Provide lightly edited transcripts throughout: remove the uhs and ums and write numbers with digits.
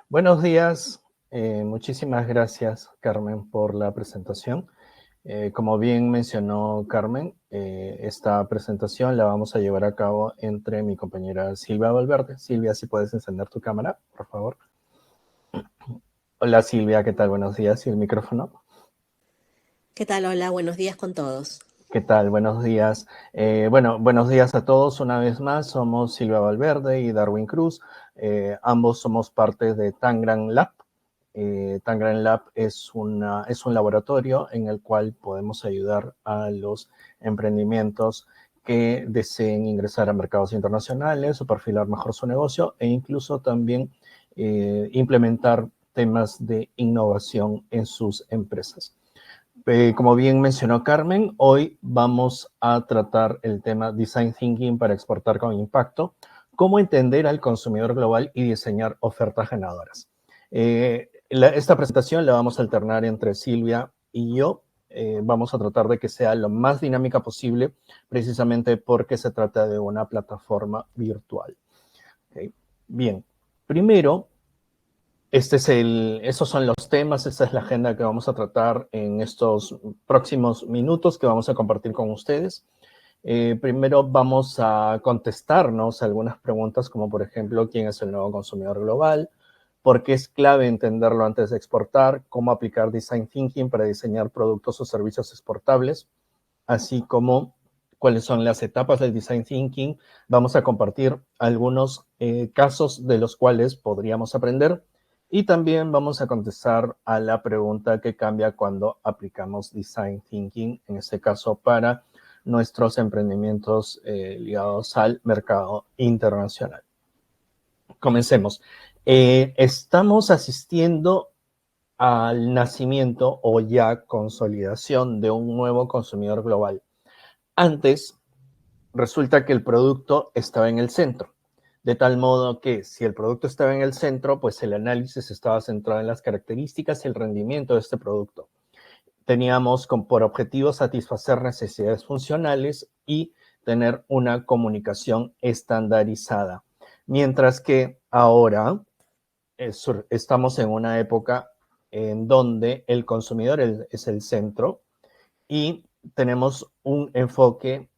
Buenos días, muchísimas gracias Carmen por la presentación. Como bien mencionó Carmen, esta presentación la vamos a llevar a cabo entre mi compañera Silvia Valverde. Silvia, si puedes encender tu cámara, por favor. Hola Silvia, ¿qué tal? Buenos días. ¿Y el micrófono? ¿Qué tal? Hola, buenos días con todos. ¿Qué tal? Buenos días. Buenos días a todos una vez más. Somos Silvia Valverde y Darwin Cruz. Ambos somos parte de Tangram Lab. Tangram Lab es un laboratorio en el cual podemos ayudar a los emprendimientos que deseen ingresar a mercados internacionales o perfilar mejor su negocio e incluso también implementar temas de innovación en sus empresas. Como bien mencionó Carmen, hoy vamos a tratar el tema Design Thinking para exportar con impacto, cómo entender al consumidor global y diseñar ofertas ganadoras. Esta presentación la vamos a alternar entre Silvia y yo. Vamos a tratar de que sea lo más dinámica posible, precisamente porque se trata de una plataforma virtual. Okay. Bien, primero, esos son los temas, esta es la agenda que vamos a tratar en estos próximos minutos que vamos a compartir con ustedes. Primero vamos a contestarnos algunas preguntas como por ejemplo, ¿quién es el nuevo consumidor global? ¿Por qué es clave entenderlo antes de exportar? ¿Cómo aplicar Design Thinking para diseñar productos o servicios exportables? Así como cuáles son las etapas del Design Thinking. Vamos a compartir algunos casos de los cuales podríamos aprender. Y también vamos a contestar a la pregunta que cambia cuando aplicamos Design Thinking, en este caso para nuestros emprendimientos ligados al mercado internacional. Comencemos. Estamos asistiendo al nacimiento o ya consolidación de un nuevo consumidor global. Antes, resulta que el producto estaba en el centro. De tal modo que si el producto estaba en el centro, pues el análisis estaba centrado en las características y el rendimiento de este producto. Teníamos por objetivo satisfacer necesidades funcionales y tener una comunicación estandarizada. Mientras que ahora estamos en una época en donde el consumidor es el centro y tenemos un enfoque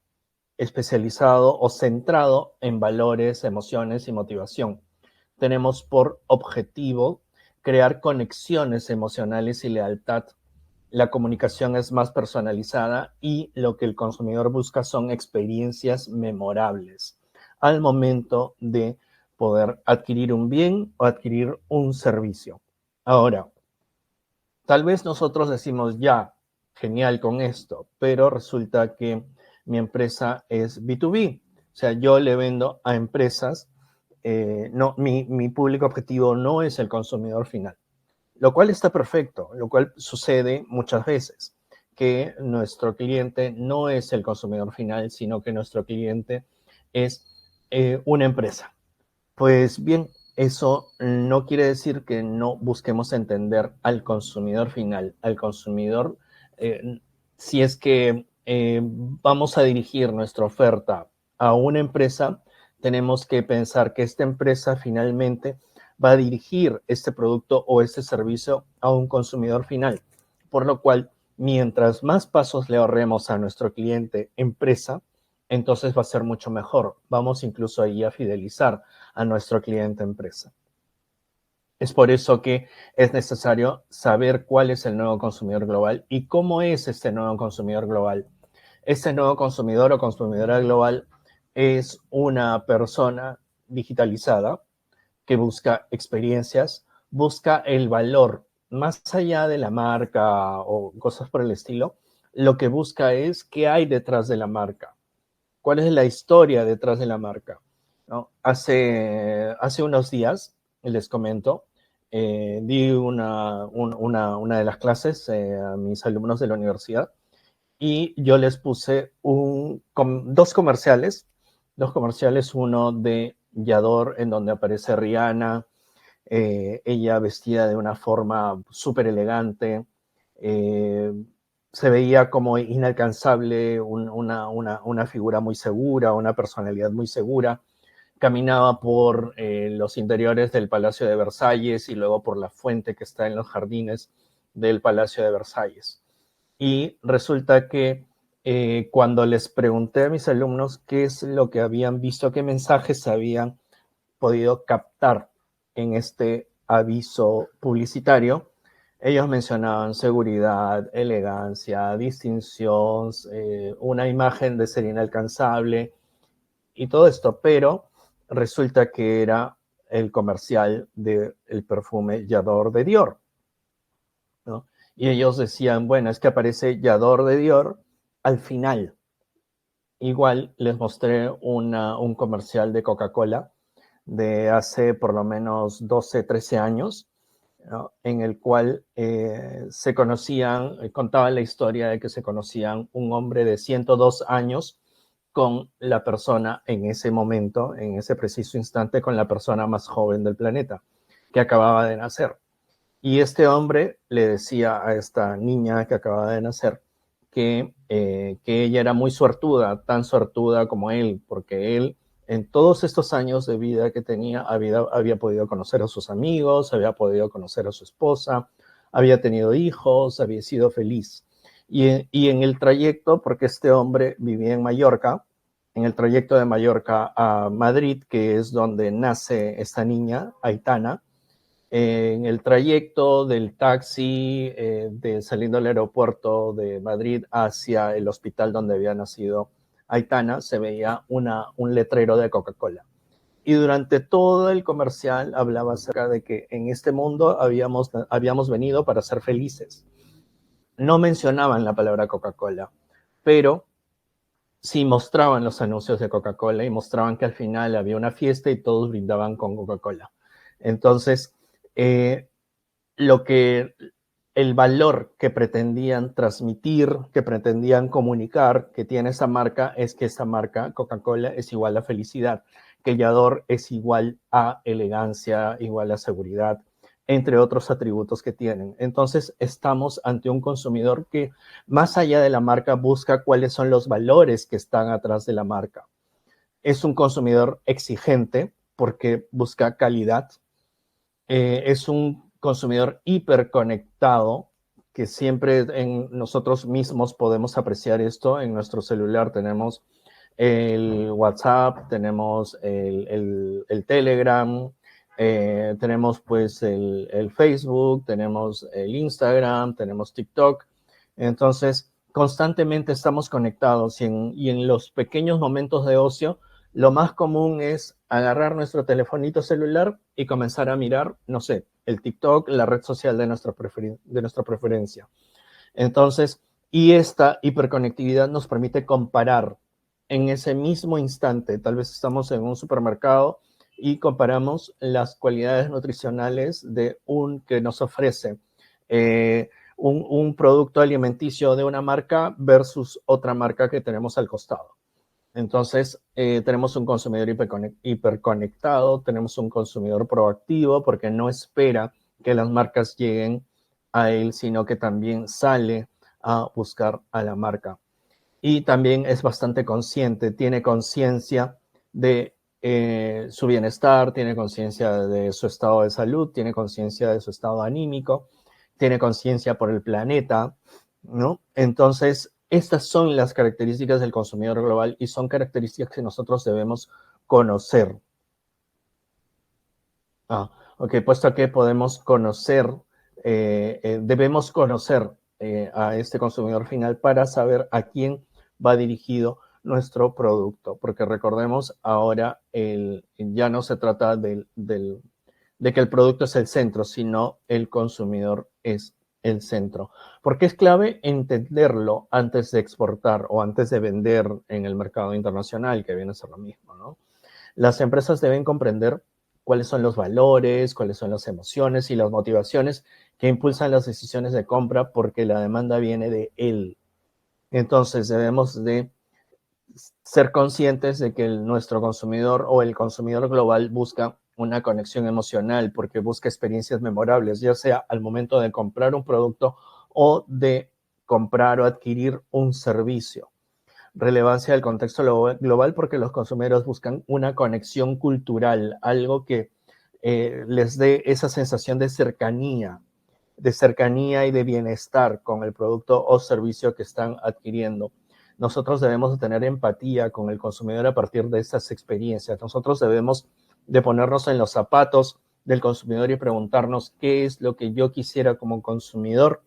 especializado o centrado en valores, emociones y motivación. Tenemos por objetivo crear conexiones emocionales y lealtad. La comunicación es más personalizada y lo que el consumidor busca son experiencias memorables al momento de poder adquirir un bien o adquirir un servicio. Ahora, tal vez nosotros decimos ya, genial con esto, pero resulta que mi empresa es B2B. O sea, yo le vendo a empresas, no, mi público objetivo no es el consumidor final, lo cual está perfecto, lo cual sucede muchas veces, que nuestro cliente no es el consumidor final, sino que nuestro cliente es una empresa. Pues bien, eso no quiere decir que no busquemos entender al consumidor final, al consumidor, eh, si es que vamos a dirigir nuestra oferta a una empresa, tenemos que pensar que esta empresa finalmente va a dirigir este producto o este servicio a un consumidor final. Por lo cual, mientras más pasos le ahorremos a nuestro cliente empresa, entonces va a ser mucho mejor. Vamos incluso ahí a fidelizar a nuestro cliente empresa. Es por eso que es necesario saber cuál es el nuevo consumidor global y cómo es este nuevo consumidor global. Este nuevo consumidor o consumidora global es una persona digitalizada que busca experiencias, busca el valor más allá de la marca o cosas por el estilo. Lo que busca es qué hay detrás de la marca, cuál es la historia detrás de la marca, ¿no? Hace unos días, les comento, di una de las clases a mis alumnos de la universidad y yo les puse dos comerciales, uno de Yador en donde aparece Rihanna, ella vestida de una forma súper elegante, eh, se veía como inalcanzable, una figura muy segura, una personalidad muy segura, caminaba por los interiores del Palacio de Versalles y luego por la fuente que está en los jardines del Palacio de Versalles. Y resulta que cuando les pregunté a mis alumnos qué es lo que habían visto, qué mensajes habían podido captar en este aviso publicitario, ellos mencionaban seguridad, elegancia, distinción, una imagen de ser inalcanzable y todo esto, pero resulta que era el comercial del perfume Yador de Dior, ¿no? Y ellos decían, bueno, es que aparece Yador de Dior al final. Igual les mostré un comercial de Coca-Cola de hace por lo menos 12, 13 años, ¿no? En el cual se conocían, contaban la historia de que se conocían un hombre de 102 años con la persona en ese momento, en ese preciso instante, con la persona más joven del planeta, que acababa de nacer. Y este hombre le decía a esta niña que acababa de nacer que ella era muy suertuda, tan suertuda como él, porque él en todos estos años de vida que tenía había podido conocer a sus amigos, había podido conocer a su esposa, había tenido hijos, había sido feliz. Y en el trayecto, porque este hombre vivía en Mallorca, en el trayecto de Mallorca a Madrid, que es donde nace esta niña, Aitana, en el trayecto del taxi saliendo del aeropuerto de Madrid hacia el hospital donde había nacido Aitana, se veía un letrero de Coca-Cola. Y durante todo el comercial hablaba acerca de que en este mundo habíamos venido para ser felices. No mencionaban la palabra Coca-Cola, pero sí mostraban los anuncios de Coca-Cola y mostraban que al final había una fiesta y todos brindaban con Coca-Cola. Entonces, eh, lo que el valor que pretendían transmitir, que pretendían comunicar que tiene esa marca es que esa marca, Coca-Cola, es igual a felicidad, que Yador es igual a elegancia, igual a seguridad, entre otros atributos que tienen. Entonces, estamos ante un consumidor que, más allá de la marca, busca cuáles son los valores que están atrás de la marca. Es un consumidor exigente porque busca calidad, es un consumidor hiperconectado que siempre en nosotros mismos podemos apreciar esto. En nuestro celular tenemos el WhatsApp, tenemos el Telegram, tenemos pues el Facebook, tenemos el Instagram, tenemos TikTok. Entonces, constantemente estamos conectados y en los pequeños momentos de ocio, lo más común es agarrar nuestro telefonito celular y comenzar a mirar, no sé, el TikTok, la red social de nuestra preferencia. Entonces, y esta hiperconectividad nos permite comparar en ese mismo instante. Tal vez estamos en un supermercado y comparamos las cualidades nutricionales de un que nos ofrece un producto alimenticio de una marca versus otra marca que tenemos al costado. Entonces, tenemos un consumidor hiperconectado, tenemos un consumidor proactivo porque no espera que las marcas lleguen a él, sino que también sale a buscar a la marca. Y también es bastante consciente, tiene conciencia de su bienestar, tiene conciencia de su estado de salud, tiene conciencia de su estado anímico, tiene conciencia por el planeta, ¿no? Entonces, estas son las características del consumidor global y son características que nosotros debemos conocer. Ok, puesto que podemos conocer, debemos conocer a este consumidor final para saber a quién va dirigido nuestro producto, porque recordemos ahora ya no se trata de que el producto es el centro, sino el consumidor es el centro. Porque es clave entenderlo antes de exportar o antes de vender en el mercado internacional, que viene a ser lo mismo, ¿no? Las empresas deben comprender cuáles son los valores, cuáles son las emociones y las motivaciones que impulsan las decisiones de compra, porque la demanda viene de él. Entonces debemos de ser conscientes de que nuestro consumidor o el consumidor global busca una conexión emocional porque busca experiencias memorables, ya sea al momento de comprar un producto o de comprar o adquirir un servicio. relevancia del contexto global porque los consumidores buscan una conexión cultural, algo que les dé esa sensación de cercanía y de bienestar con el producto o servicio que están adquiriendo. Nosotros debemos de tener empatía con el consumidor a partir de estas experiencias. Nosotros debemos de ponernos en los zapatos del consumidor y preguntarnos qué es lo que yo quisiera como consumidor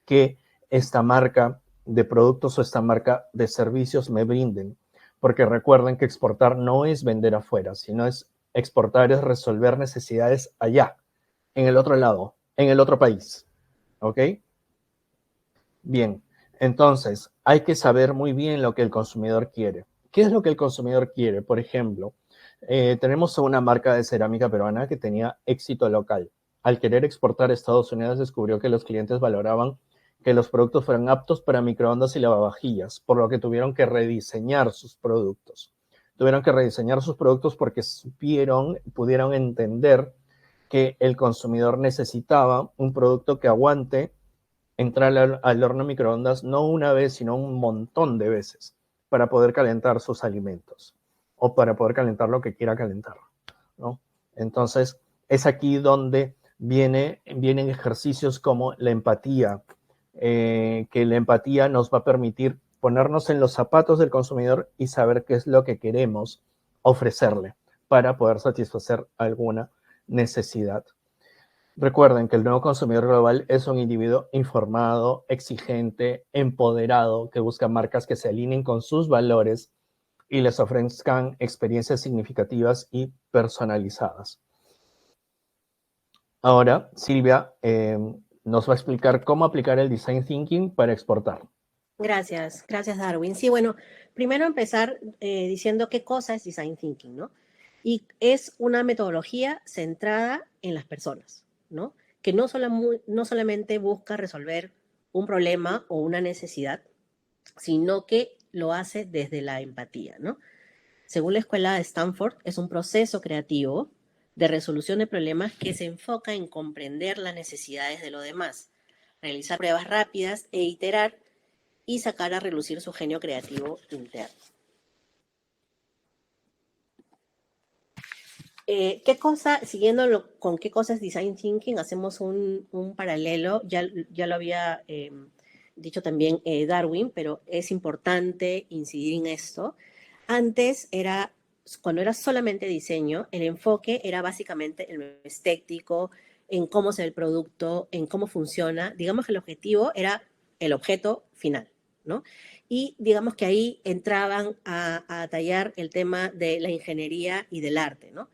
que esta marca de productos o esta marca de servicios me brinden. Porque recuerden que exportar no es vender afuera, sino es exportar, es resolver necesidades allá, en el otro lado, en el otro país. ¿Ok? Bien, entonces hay que saber muy bien lo que el consumidor quiere. ¿Qué es lo que el consumidor quiere? Por ejemplo, tenemos una marca de cerámica peruana que tenía éxito local. Al querer exportar a Estados Unidos, descubrió que los clientes valoraban que los productos fueran aptos para microondas y lavavajillas, por lo que tuvieron que rediseñar sus productos. Tuvieron que rediseñar sus productos porque pudieron entender que el consumidor necesitaba un producto que aguante entrar al horno microondas no una vez, sino un montón de veces para poder calentar sus alimentos o para poder calentar lo que quiera calentar, ¿no? Entonces, es aquí donde vienen ejercicios como la empatía, que la empatía nos va a permitir ponernos en los zapatos del consumidor y saber qué es lo que queremos ofrecerle para poder satisfacer alguna necesidad. Recuerden que el nuevo consumidor global es un individuo informado, exigente, empoderado, que busca marcas que se alineen con sus valores y les ofrezcan experiencias significativas y personalizadas. Ahora, Silvia nos va a explicar cómo aplicar el Design Thinking para exportar. Gracias, gracias Darwin. Sí, bueno, primero empezar diciendo qué cosa es Design Thinking, ¿no? Y es una metodología centrada en las personas, ¿no? Que no solamente busca resolver un problema o una necesidad, sino que lo hace desde la empatía, ¿no? Según la escuela de Stanford, es un proceso creativo de resolución de problemas que se enfoca en comprender las necesidades de los demás, realizar pruebas rápidas e iterar y sacar a relucir su genio creativo interno. Siguiendo con qué cosa es Design Thinking, hacemos un paralelo, ya lo había dicho también Darwin, pero es importante incidir en esto. Antes cuando era solamente diseño, el enfoque era básicamente en lo estético, en cómo se ve el producto, en cómo funciona. Digamos que el objetivo era el objeto final, ¿no? Y digamos que ahí entraban a tallar el tema de la ingeniería y del arte, ¿no?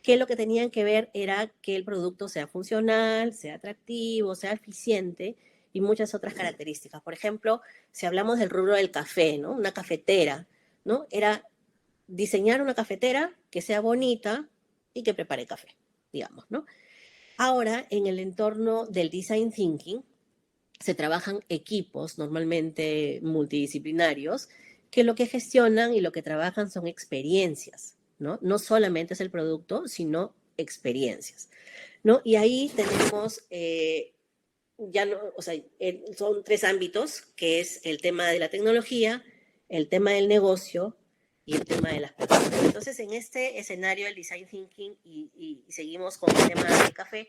Que lo que tenían que ver era que el producto sea funcional, sea atractivo, sea eficiente y muchas otras características. Por ejemplo, si hablamos del rubro del café, ¿no? Una cafetera, ¿no? Era diseñar una cafetera que sea bonita y que prepare café, digamos, ¿no? Ahora, en el entorno del design thinking, se trabajan equipos normalmente multidisciplinarios que lo que gestionan y lo que trabajan son experiencias, ¿no? No solamente es el producto, sino experiencias, ¿no? Y ahí tenemos, ya no, o sea, son tres ámbitos, que es el tema de la tecnología, el tema del negocio y el tema de las personas. Entonces, en este escenario del design thinking y seguimos con el tema del café,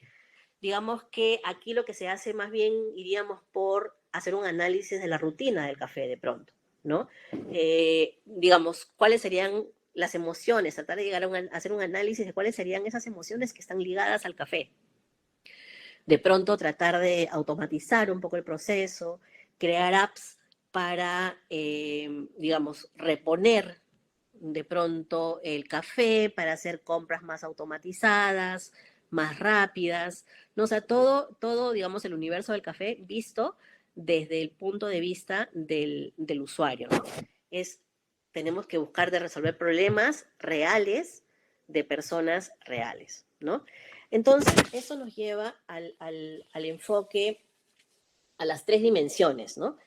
digamos que aquí lo que se hace más bien iríamos por hacer un análisis de la rutina del café de pronto, ¿no? Digamos, cuáles serían las emociones, tratar de llegar a hacer un análisis de cuáles serían esas emociones que están ligadas al café. De pronto tratar de automatizar un poco el proceso, crear apps para, digamos, reponer de pronto el café, para hacer compras más automatizadas, más rápidas, ¿no? O sea, todo, digamos, el universo del café visto desde el punto de vista del usuario, ¿no? Tenemos que buscar de resolver problemas reales de personas reales, ¿no? Entonces, eso nos lleva al enfoque, a las tres dimensiones, ¿no?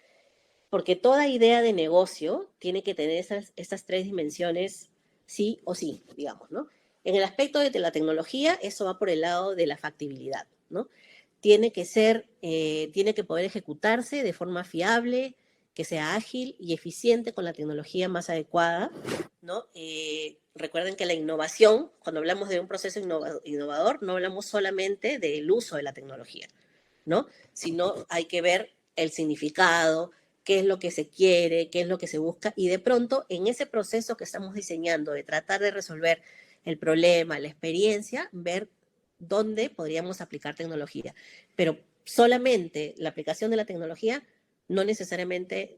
Porque toda idea de negocio tiene que tener estas tres dimensiones sí o sí, digamos, ¿no? En el aspecto de la tecnología, eso va por el lado de la factibilidad, ¿no? Tiene que poder ejecutarse de forma fiable, que sea ágil y eficiente con la tecnología más adecuada, ¿no? Recuerden que la innovación, cuando hablamos de un proceso innovador, no hablamos solamente del uso de la tecnología, ¿no? Sino hay que ver el significado, qué es lo que se quiere, qué es lo que se busca, y de pronto en ese proceso que estamos diseñando de tratar de resolver el problema, la experiencia, ver dónde podríamos aplicar tecnología. Pero solamente la aplicación de la tecnología no necesariamente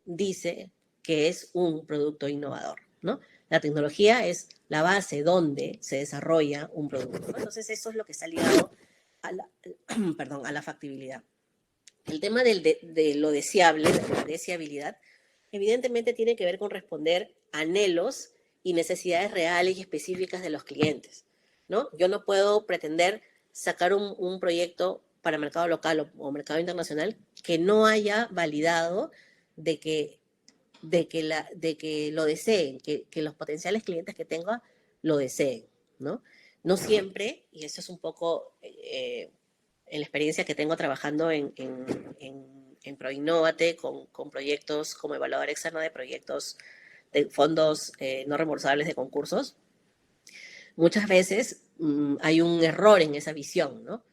dice que es un producto innovador, ¿no? La tecnología es la base donde se desarrolla un producto, ¿no? Entonces eso es lo que está ligado a la, perdón, a la factibilidad. El tema de lo deseable, de la deseabilidad, evidentemente tiene que ver con responder anhelos y necesidades reales y específicas de los clientes, ¿no? Yo no puedo pretender sacar un proyecto para mercado local o mercado internacional que no haya validado de que, de que lo deseen, que los potenciales clientes que tenga lo deseen, ¿no? No siempre, y eso es un poco en la experiencia que tengo trabajando en ProInnovate con proyectos como evaluador externo de proyectos de fondos no reembolsables de concursos, muchas veces hay un error en esa visión, ¿no?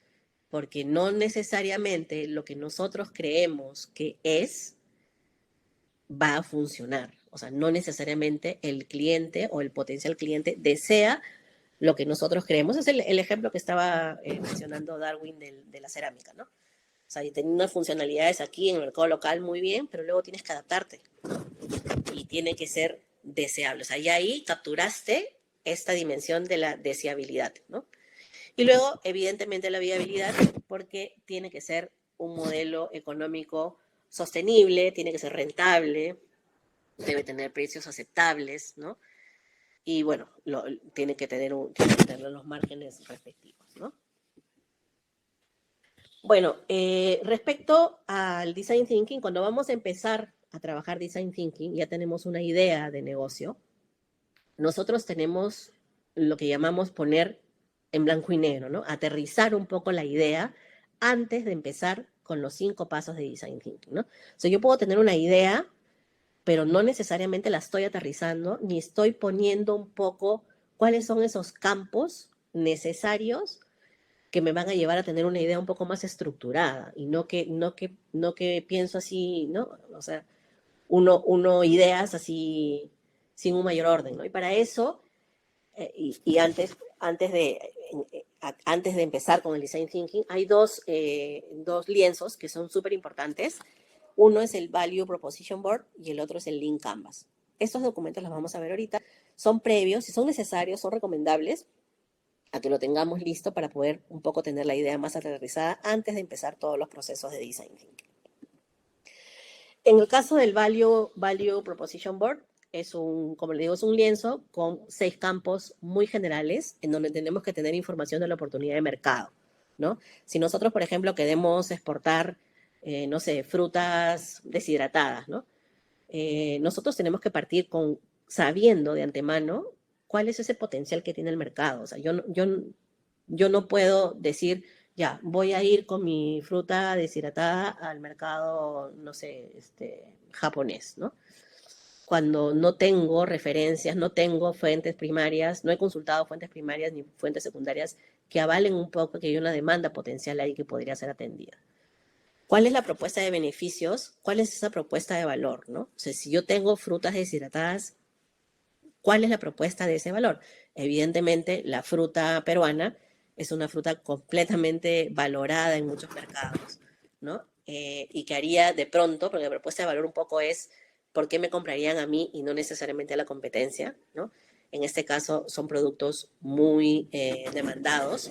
Porque no necesariamente lo que nosotros creemos que es va a funcionar. O sea, no necesariamente el cliente o el potencial cliente desea lo que nosotros creemos. Es el ejemplo que estaba mencionando Darwin de la cerámica, ¿no? O sea, y tiene unas funcionalidades aquí en el mercado local muy bien, pero luego tienes que adaptarte, ¿no? Y tiene que ser deseable. O sea, y ahí capturaste esta dimensión de la deseabilidad, ¿no? Y luego, evidentemente, la viabilidad, porque tiene que ser un modelo económico sostenible, tiene que ser rentable, debe tener precios aceptables, ¿no? Y bueno, tiene que tener los márgenes respectivos, ¿no? Bueno, respecto al design thinking, cuando vamos a empezar a trabajar design thinking, ya tenemos una idea de negocio. Nosotros tenemos lo que llamamos poner en blanco y negro, ¿no? Aterrizar un poco la idea antes de empezar con los 5 pasos de design thinking, ¿no? O sea, yo puedo tener una idea, pero no necesariamente la estoy aterrizando, ni estoy poniendo un poco cuáles son esos campos necesarios que me van a llevar a tener una idea un poco más estructurada y no que pienso así, ¿no? O sea, uno ideas así sin un mayor orden, ¿no? Y para eso, y antes de empezar con el design thinking, hay dos lienzos que son súper importantes. Uno es el Value Proposition Board y el otro es el Lean Canvas. Estos documentos los vamos a ver ahorita. Son previos, si son necesarios, son recomendables a que lo tengamos listo para poder un poco tener la idea más aterrizada antes de empezar todos los procesos de design thinking. En el caso del Value Proposition Board, como le digo, es un lienzo con 6 campos muy generales en donde tenemos que tener información de la oportunidad de mercado, ¿no? Si nosotros, por ejemplo, queremos exportar, no sé, frutas deshidratadas, ¿no? Nosotros tenemos que partir sabiendo de antemano cuál es ese potencial que tiene el mercado. O sea, yo no puedo decir, ya, voy a ir con mi fruta deshidratada al mercado, no sé, japonés, ¿no? Cuando no tengo referencias, no tengo fuentes primarias, no he consultado fuentes primarias ni fuentes secundarias que avalen un poco que hay una demanda potencial ahí que podría ser atendida. ¿Cuál es la propuesta de beneficios? ¿Cuál es esa propuesta de valor, no? O sea, si yo tengo frutas deshidratadas, ¿cuál es la propuesta de ese valor? Evidentemente, la fruta peruana es una fruta completamente valorada en muchos mercados, ¿no? Y que haría de pronto, porque la propuesta de valor un poco es por qué me comprarían a mí y no necesariamente a la competencia, ¿no? En este caso son productos muy demandados,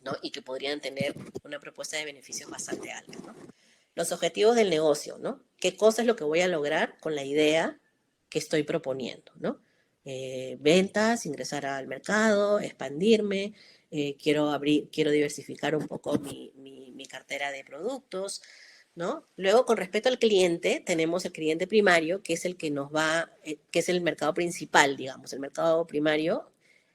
¿no? Y que podrían tener una propuesta de beneficios bastante alta, ¿no? Los objetivos del negocio, ¿no? ¿Qué cosa es lo que voy a lograr con la idea que estoy proponiendo, ¿no? Ventas, ingresar al mercado, expandirme, quiero diversificar un poco mi cartera de productos, ¿no? Luego, con respecto al cliente, tenemos el cliente primario, que es el que que es el mercado principal, digamos. El mercado primario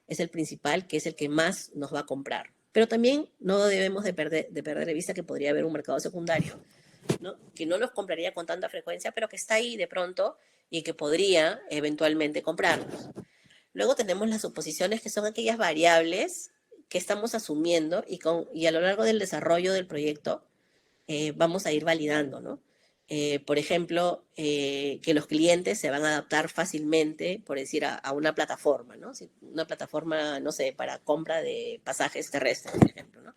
es el principal, que es el que más nos va a comprar. Pero también no debemos de perder de vista que podría haber un mercado secundario, ¿no? Que no los compraría con tanta frecuencia, pero que está ahí de pronto y que podría eventualmente comprarlos. Luego tenemos las suposiciones, que son aquellas variables que estamos asumiendo y a lo largo del desarrollo del proyecto vamos a ir validando, ¿no? Por ejemplo, que los clientes se van a adaptar fácilmente, por decir, a una plataforma, ¿no? Una plataforma, no sé, para compra de pasajes terrestres, por ejemplo, ¿no?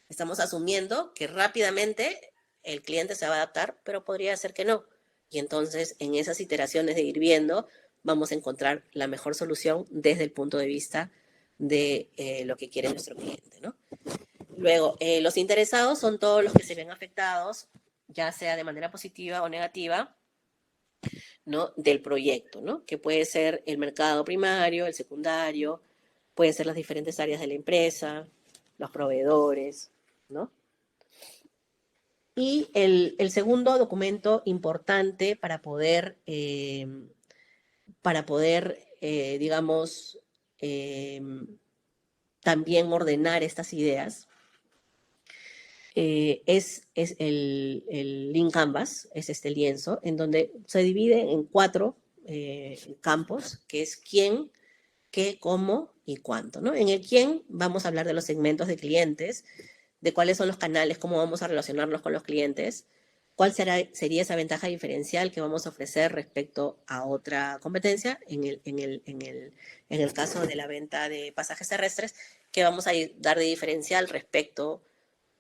Estamos asumiendo que rápidamente el cliente se va a adaptar, pero podría ser que no. Y entonces, en esas iteraciones de ir viendo, vamos a encontrar la mejor solución desde el punto de vista de lo que quiere nuestro cliente, ¿no? Luego, los interesados son todos los que se ven afectados, ya sea de manera positiva o negativa, ¿no? Del proyecto, ¿no? Que puede ser el mercado primario, el secundario, pueden ser las diferentes áreas de la empresa, los proveedores, ¿no? Y el segundo documento importante para poder digamos, también ordenar estas ideas, es el Lean Canvas, es este lienzo, en donde se divide en 4 campos, que es quién, qué, cómo y cuánto, ¿no? En el quién vamos a hablar de los segmentos de clientes, de cuáles son los canales, cómo vamos a relacionarnos con los clientes, cuál sería esa ventaja diferencial que vamos a ofrecer respecto a otra competencia, en el caso de la venta de pasajes terrestres, que vamos a dar de diferencial respecto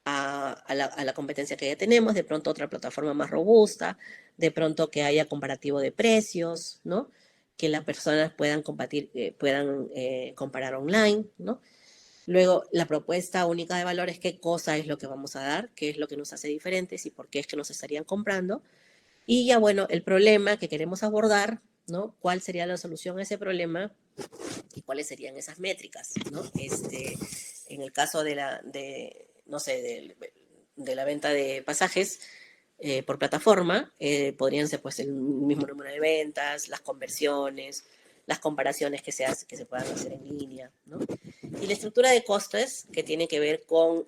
a la competencia que ya tenemos, de pronto otra plataforma más robusta, de pronto que haya comparativo de precios, ¿no? Que las personas puedan comparar online, ¿no? Luego, la propuesta única de valores, qué cosa es lo que vamos a dar, qué es lo que nos hace diferentes y por qué es que nos estarían comprando. Y ya, bueno, el problema que queremos abordar, ¿no? ¿Cuál sería la solución a ese problema y cuáles serían esas métricas, ¿no? En el caso no sé, de la venta de pasajes por plataforma, podrían ser pues el mismo número de ventas, las conversiones, las comparaciones que se puedan hacer en línea, ¿no? Y la estructura de costes, que tiene que ver con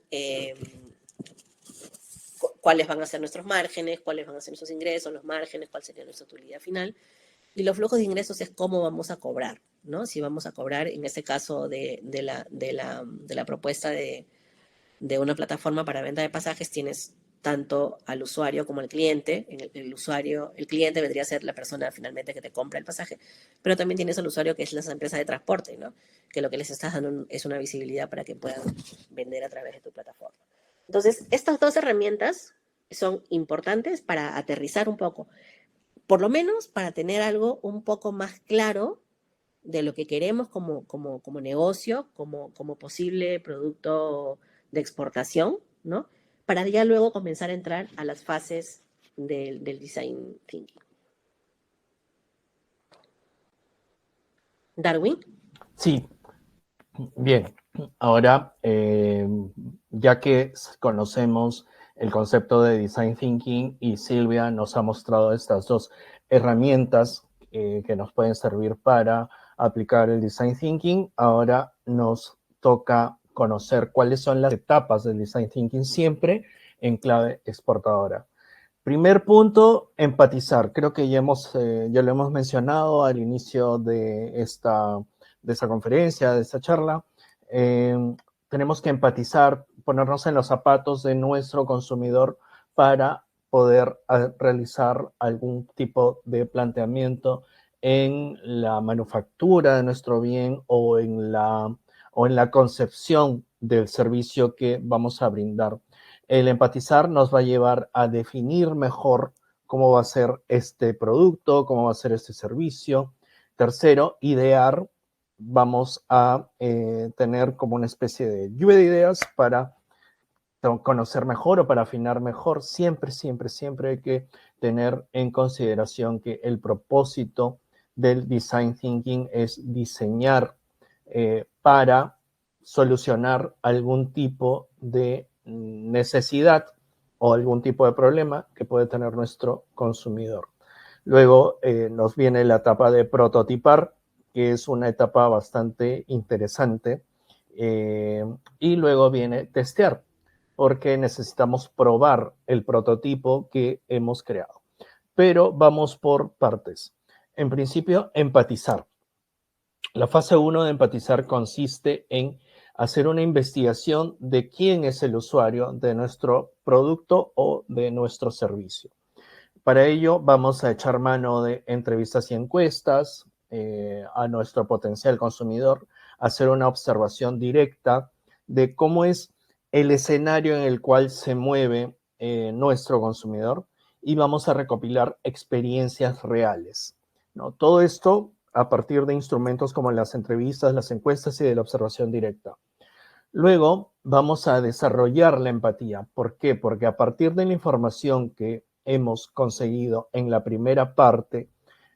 cuáles van a ser nuestros márgenes, cuáles van a ser nuestros ingresos, los márgenes, cuál sería nuestra utilidad final. Y los flujos de ingresos es cómo vamos a cobrar, ¿no? Si vamos a cobrar, en este caso de la propuesta de una plataforma para venta de pasajes, tienes tanto al usuario como al cliente. El cliente vendría a ser la persona finalmente que te compra el pasaje, pero también tienes al usuario, que es la empresa de transporte, ¿no? Que lo que les estás dando es una visibilidad para que puedan vender a través de tu plataforma. Entonces, estas 2 herramientas son importantes para aterrizar un poco, por lo menos para tener algo un poco más claro de lo que queremos como negocio, como posible producto de exportación, ¿no? Para ya luego comenzar a entrar a las fases del design thinking. Darwin. Sí, bien. Ahora, ya que conocemos el concepto de Design Thinking y Silvia nos ha mostrado estas 2 herramientas que nos pueden servir para aplicar el Design Thinking, ahora nos toca conocer cuáles son las etapas del Design Thinking siempre en clave exportadora. Primer punto, empatizar. Creo que ya lo hemos mencionado al inicio de esta conferencia, de esta charla. Tenemos que empatizar, ponernos en los zapatos de nuestro consumidor para poder realizar algún tipo de planteamiento en la manufactura de nuestro bien o en la concepción del servicio que vamos a brindar. El empatizar nos va a llevar a definir mejor cómo va a ser este producto, cómo va a ser este servicio. Tercero, idear. Vamos a tener como una especie de lluvia de ideas para conocer mejor o para afinar mejor. Siempre, siempre, siempre hay que tener en consideración que el propósito del Design Thinking es diseñar para solucionar algún tipo de necesidad o algún tipo de problema que puede tener nuestro consumidor. Luego nos viene la etapa de prototipar, que es una etapa bastante interesante. Y luego viene testear. porque necesitamos probar el prototipo que hemos creado. Pero vamos por partes. En principio, empatizar. La fase 1 de empatizar consiste en hacer una investigación de quién es el usuario de nuestro producto o de nuestro servicio. Para ello vamos a echar mano de entrevistas y encuestas a nuestro potencial consumidor, hacer una observación directa de cómo es el escenario en el cual se mueve nuestro consumidor y vamos a recopilar experiencias reales, ¿no? Todo esto a partir de instrumentos como las entrevistas, las encuestas y de la observación directa. Luego vamos a desarrollar la empatía. ¿Por qué? Porque a partir de la información que hemos conseguido en la primera parte,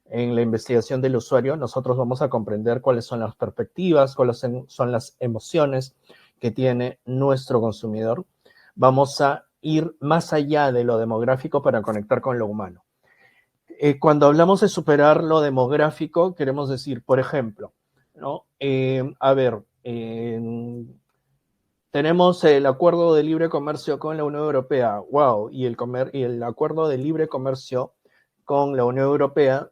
en la investigación del usuario, nosotros vamos a comprender cuáles son las perspectivas, cuáles son las emociones que tiene nuestro consumidor. Vamos a ir más allá de lo demográfico para conectar con lo humano. Cuando hablamos de superar lo demográfico, queremos decir, por ejemplo, ¿no? Tenemos el acuerdo de libre comercio con la Unión Europea, wow, y el acuerdo de libre comercio con la Unión Europea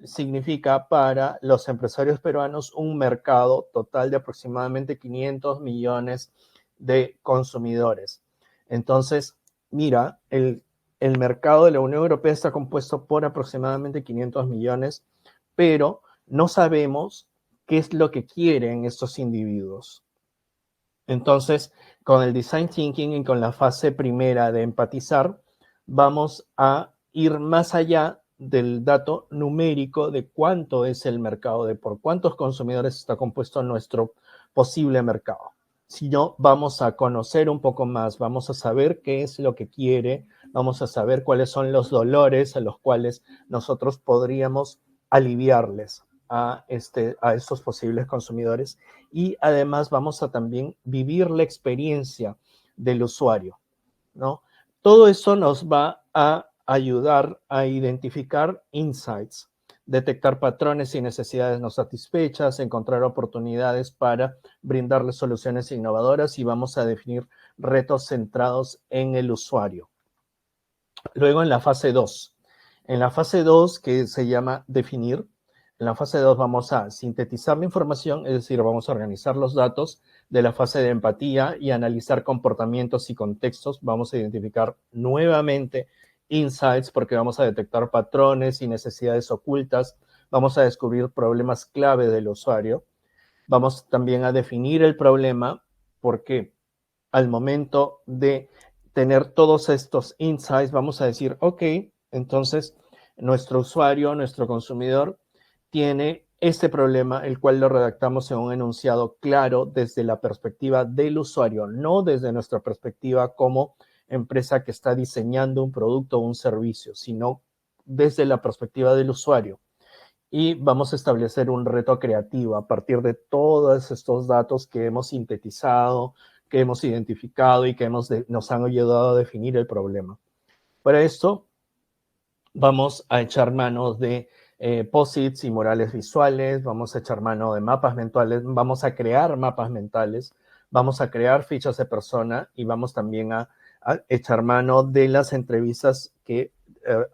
significa para los empresarios peruanos un mercado total de aproximadamente 500 millones de consumidores. Entonces, mira, el mercado de la Unión Europea está compuesto por aproximadamente 500 millones, pero no sabemos qué es lo que quieren estos individuos. Entonces, con el design thinking y con la fase primera de empatizar, vamos a ir más allá del dato numérico de cuánto es el mercado, de por cuántos consumidores está compuesto nuestro posible mercado. Sino vamos a conocer un poco más, vamos a saber qué es lo que quiere, vamos a saber cuáles son los dolores a los cuales nosotros podríamos aliviarles a estos posibles consumidores y además vamos a también vivir la experiencia del usuario, ¿no? Todo eso nos va a ayudar a identificar insights, detectar patrones y necesidades no satisfechas, encontrar oportunidades para brindarles soluciones innovadoras y vamos a definir retos centrados en el usuario. Luego en la fase 2. En la fase 2, que se llama definir, en la fase 2 vamos a sintetizar la información, es decir, vamos a organizar los datos de la fase de empatía y analizar comportamientos y contextos. Vamos a identificar nuevamente insights porque vamos a detectar patrones y necesidades ocultas. Vamos a descubrir problemas clave del usuario. Vamos también a definir el problema porque al momento de tener todos estos insights, vamos a decir, ok, entonces nuestro usuario, nuestro consumidor, tiene este problema, el cual lo redactamos en un enunciado claro desde la perspectiva del usuario, no desde nuestra perspectiva como empresa que está diseñando un producto o un servicio, sino desde la perspectiva del usuario. Y vamos a establecer un reto creativo a partir de todos estos datos que hemos sintetizado, que hemos identificado y que nos han ayudado a definir el problema. Para esto, vamos a echar manos de posits y murales visuales, vamos a echar mano de mapas mentales, vamos a crear mapas mentales, vamos a crear fichas de persona y vamos también a echar mano de las entrevistas que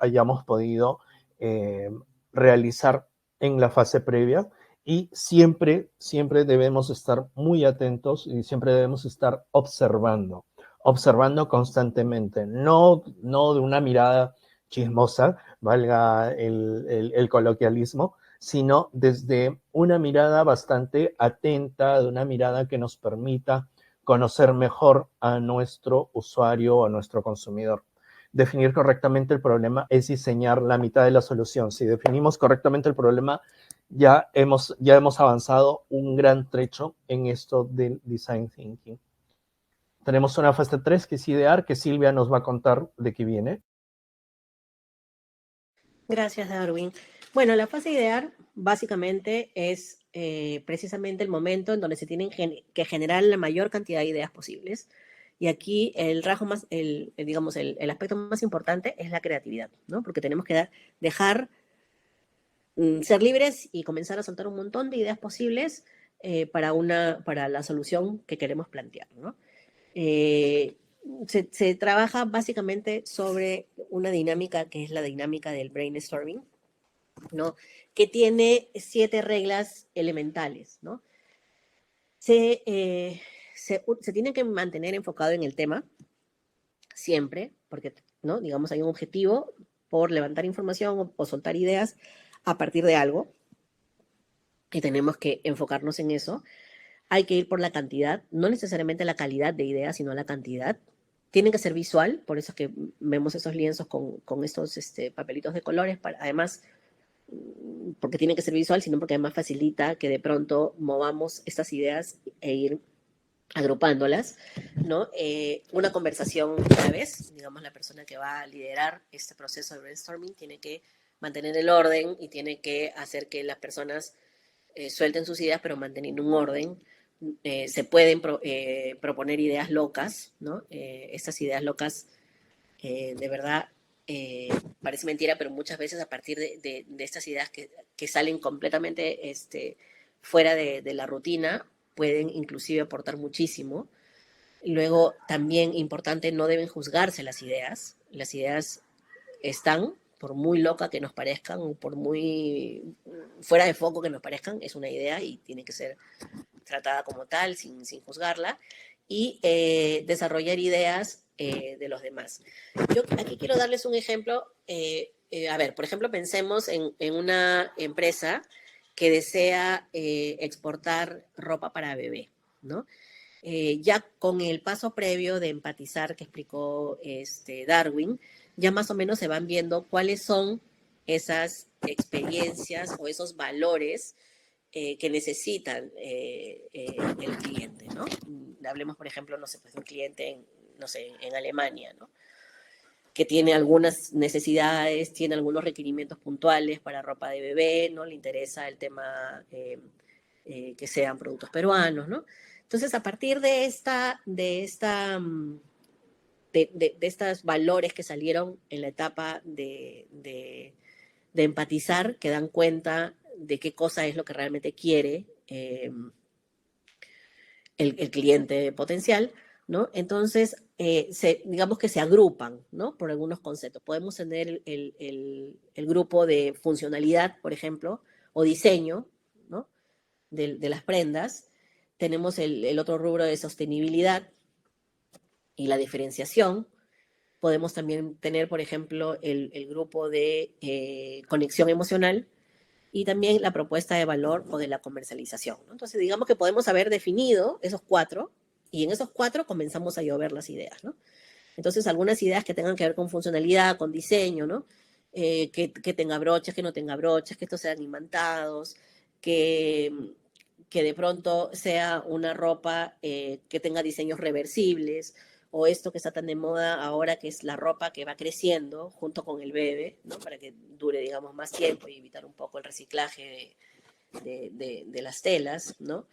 hayamos podido realizar en la fase previa y siempre, siempre debemos estar muy atentos y siempre debemos estar observando constantemente, no de una mirada chismosa, valga el coloquialismo, sino desde una mirada bastante atenta, de una mirada que nos permita conocer mejor a nuestro usuario o a nuestro consumidor. Definir correctamente el problema es diseñar la mitad de la solución. Si definimos correctamente el problema, ya hemos avanzado un gran trecho en esto del design thinking. Tenemos una fase 3 que es idear, que Silvia nos va a contar de qué viene. Gracias, Darwin. Bueno, la fase idear básicamente es precisamente el momento en donde se tienen que generar la mayor cantidad de ideas posibles. Y aquí el rasgo más, digamos, el aspecto más importante es la creatividad, ¿no? Porque tenemos que dejar ser libres y comenzar a soltar un montón de ideas posibles para la solución que queremos plantear, ¿no? se trabaja básicamente sobre una dinámica que es la dinámica del brainstorming, ¿no? Que tiene 7 reglas elementales, ¿no? Se tiene que mantener enfocado en el tema siempre, porque, ¿no? Digamos, hay un objetivo por levantar información o soltar ideas a partir de algo, y tenemos que enfocarnos en eso. Hay que ir por la cantidad, no necesariamente la calidad de ideas, sino la cantidad. Tiene que ser visual, por eso es que vemos esos lienzos con estos papelitos de colores, además, porque tiene que ser visual, sino porque además facilita que de pronto movamos estas ideas e ir agrupándolas, ¿no? Una conversación a la vez, digamos, la persona que va a liderar este proceso de brainstorming tiene que mantener el orden y tiene que hacer que las personas suelten sus ideas, pero manteniendo un orden. Se pueden proponer ideas locas, ¿no? Estas ideas locas, de verdad, parece mentira, pero muchas veces a partir de estas ideas que salen completamente fuera de la rutina, pueden inclusive aportar muchísimo. Luego, también importante, no deben juzgarse las ideas. Las ideas están, por muy loca que nos parezcan, o por muy fuera de foco que nos parezcan, es una idea y tiene que ser tratada como tal, sin juzgarla, y desarrollar ideas de los demás. Yo aquí quiero darles un ejemplo. A ver, por ejemplo, pensemos en una empresa que desea exportar ropa para bebé, ¿no? Ya con el paso previo de empatizar que explicó Darwin, ya más o menos se van viendo cuáles son esas experiencias o esos valores que necesitan el cliente, ¿no? Hablemos, por ejemplo, no sé, pues de un cliente no sé, en Alemania, ¿no? Que tiene algunas necesidades, tiene algunos requerimientos puntuales para ropa de bebé, ¿no? Le interesa el tema que sean productos peruanos, ¿no? Entonces, a partir de estos valores que salieron en la etapa de empatizar, que dan cuenta de qué cosa es lo que realmente quiere el cliente potencial, ¿no? Entonces, digamos que se agrupan, ¿no? Por algunos conceptos. Podemos tener el grupo de funcionalidad, por ejemplo, o diseño, ¿no? De las prendas. Tenemos el otro rubro de sostenibilidad y la diferenciación. Podemos también tener, por ejemplo, el grupo de conexión emocional, y también la propuesta de valor o de la comercialización, ¿no? Entonces, digamos que podemos haber definido esos 4 y en esos 4 comenzamos a llover las ideas, ¿no? Entonces, algunas ideas que tengan que ver con funcionalidad, con diseño, ¿no? Que tenga broches, que no tenga broches, que estos sean imantados, que, que de pronto sea una ropa que tenga diseños reversibles, o esto que está tan de moda ahora, que es la ropa que va creciendo junto con el bebé, ¿no? Para que dure, digamos, más tiempo y evitar un poco el reciclaje de las telas, ¿no?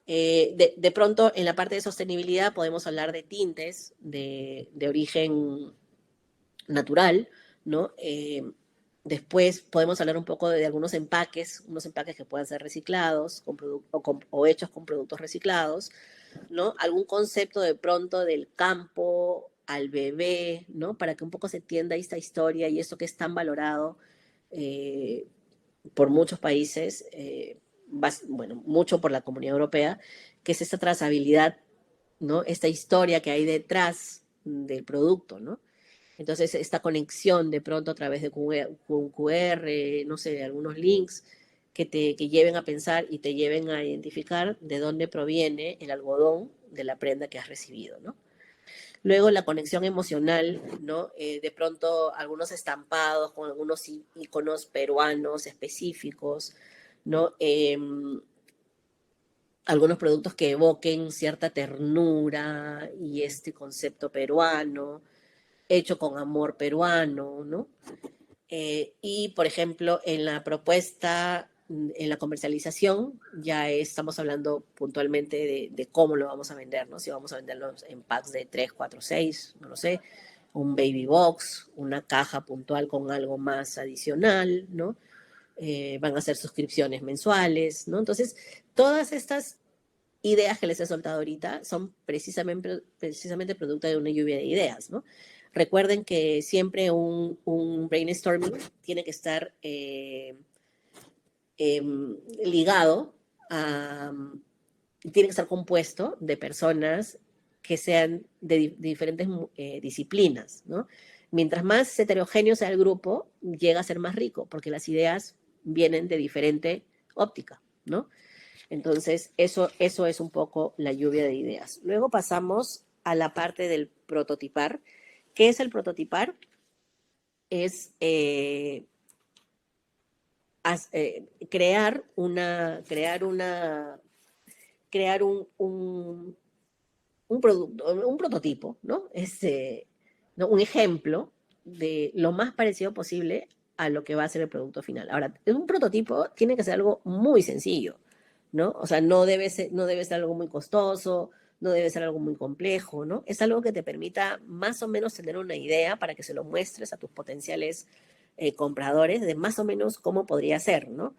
De pronto, en la parte de sostenibilidad podemos hablar de tintes de origen natural, ¿no? Después podemos hablar un poco de algunos empaques, unos empaques que puedan ser reciclados o hechos con productos reciclados, ¿no? Algún concepto de pronto del campo al bebé, ¿no? Para que un poco se entienda esta historia y esto que es tan valorado eh, por muchos países, bueno, mucho por la Comunidad Europea, que es esta trazabilidad, ¿no? Esta historia que hay detrás del producto, ¿no? Entonces, esta conexión de pronto a través de un QR, no sé, algunos links que lleven a pensar y te lleven a identificar de dónde proviene el algodón de la prenda que has recibido, ¿no? Luego la conexión emocional, ¿no? De pronto algunos estampados con algunos iconos peruanos específicos, ¿no? Algunos productos que evoquen cierta ternura y este concepto peruano, hecho con amor peruano, ¿no? Y, por ejemplo, en la propuesta, en la comercialización, ya estamos hablando puntualmente de cómo lo vamos a vender, ¿no? Si vamos a venderlo en packs de 3, 4, 6, no lo sé, un baby box, una caja puntual con algo más adicional, ¿no? Van a ser suscripciones mensuales, ¿no? Entonces, todas estas ideas que les he soltado ahorita son precisamente producto de una lluvia de ideas, ¿no? Recuerden que siempre un brainstorming tiene que estar ligado a, tiene que estar compuesto de personas que sean de diferentes disciplinas, ¿no? Mientras más heterogéneo sea el grupo, llega a ser más rico, porque las ideas vienen de diferente óptica, ¿no? Entonces, eso es un poco la lluvia de ideas. Luego pasamos a la parte del prototipar. ¿Qué es el prototipar? Es crear un producto, un prototipo, ¿no? ¿no? Un ejemplo de lo más parecido posible a lo que va a ser el producto final. Ahora, un prototipo tiene que ser algo muy sencillo, ¿no? O sea, no debe ser algo muy costoso, no debe ser algo muy complejo, ¿no? Es algo que te permita más o menos tener una idea para que se lo muestres a tus potenciales compradores de más o menos cómo podría ser, ¿no?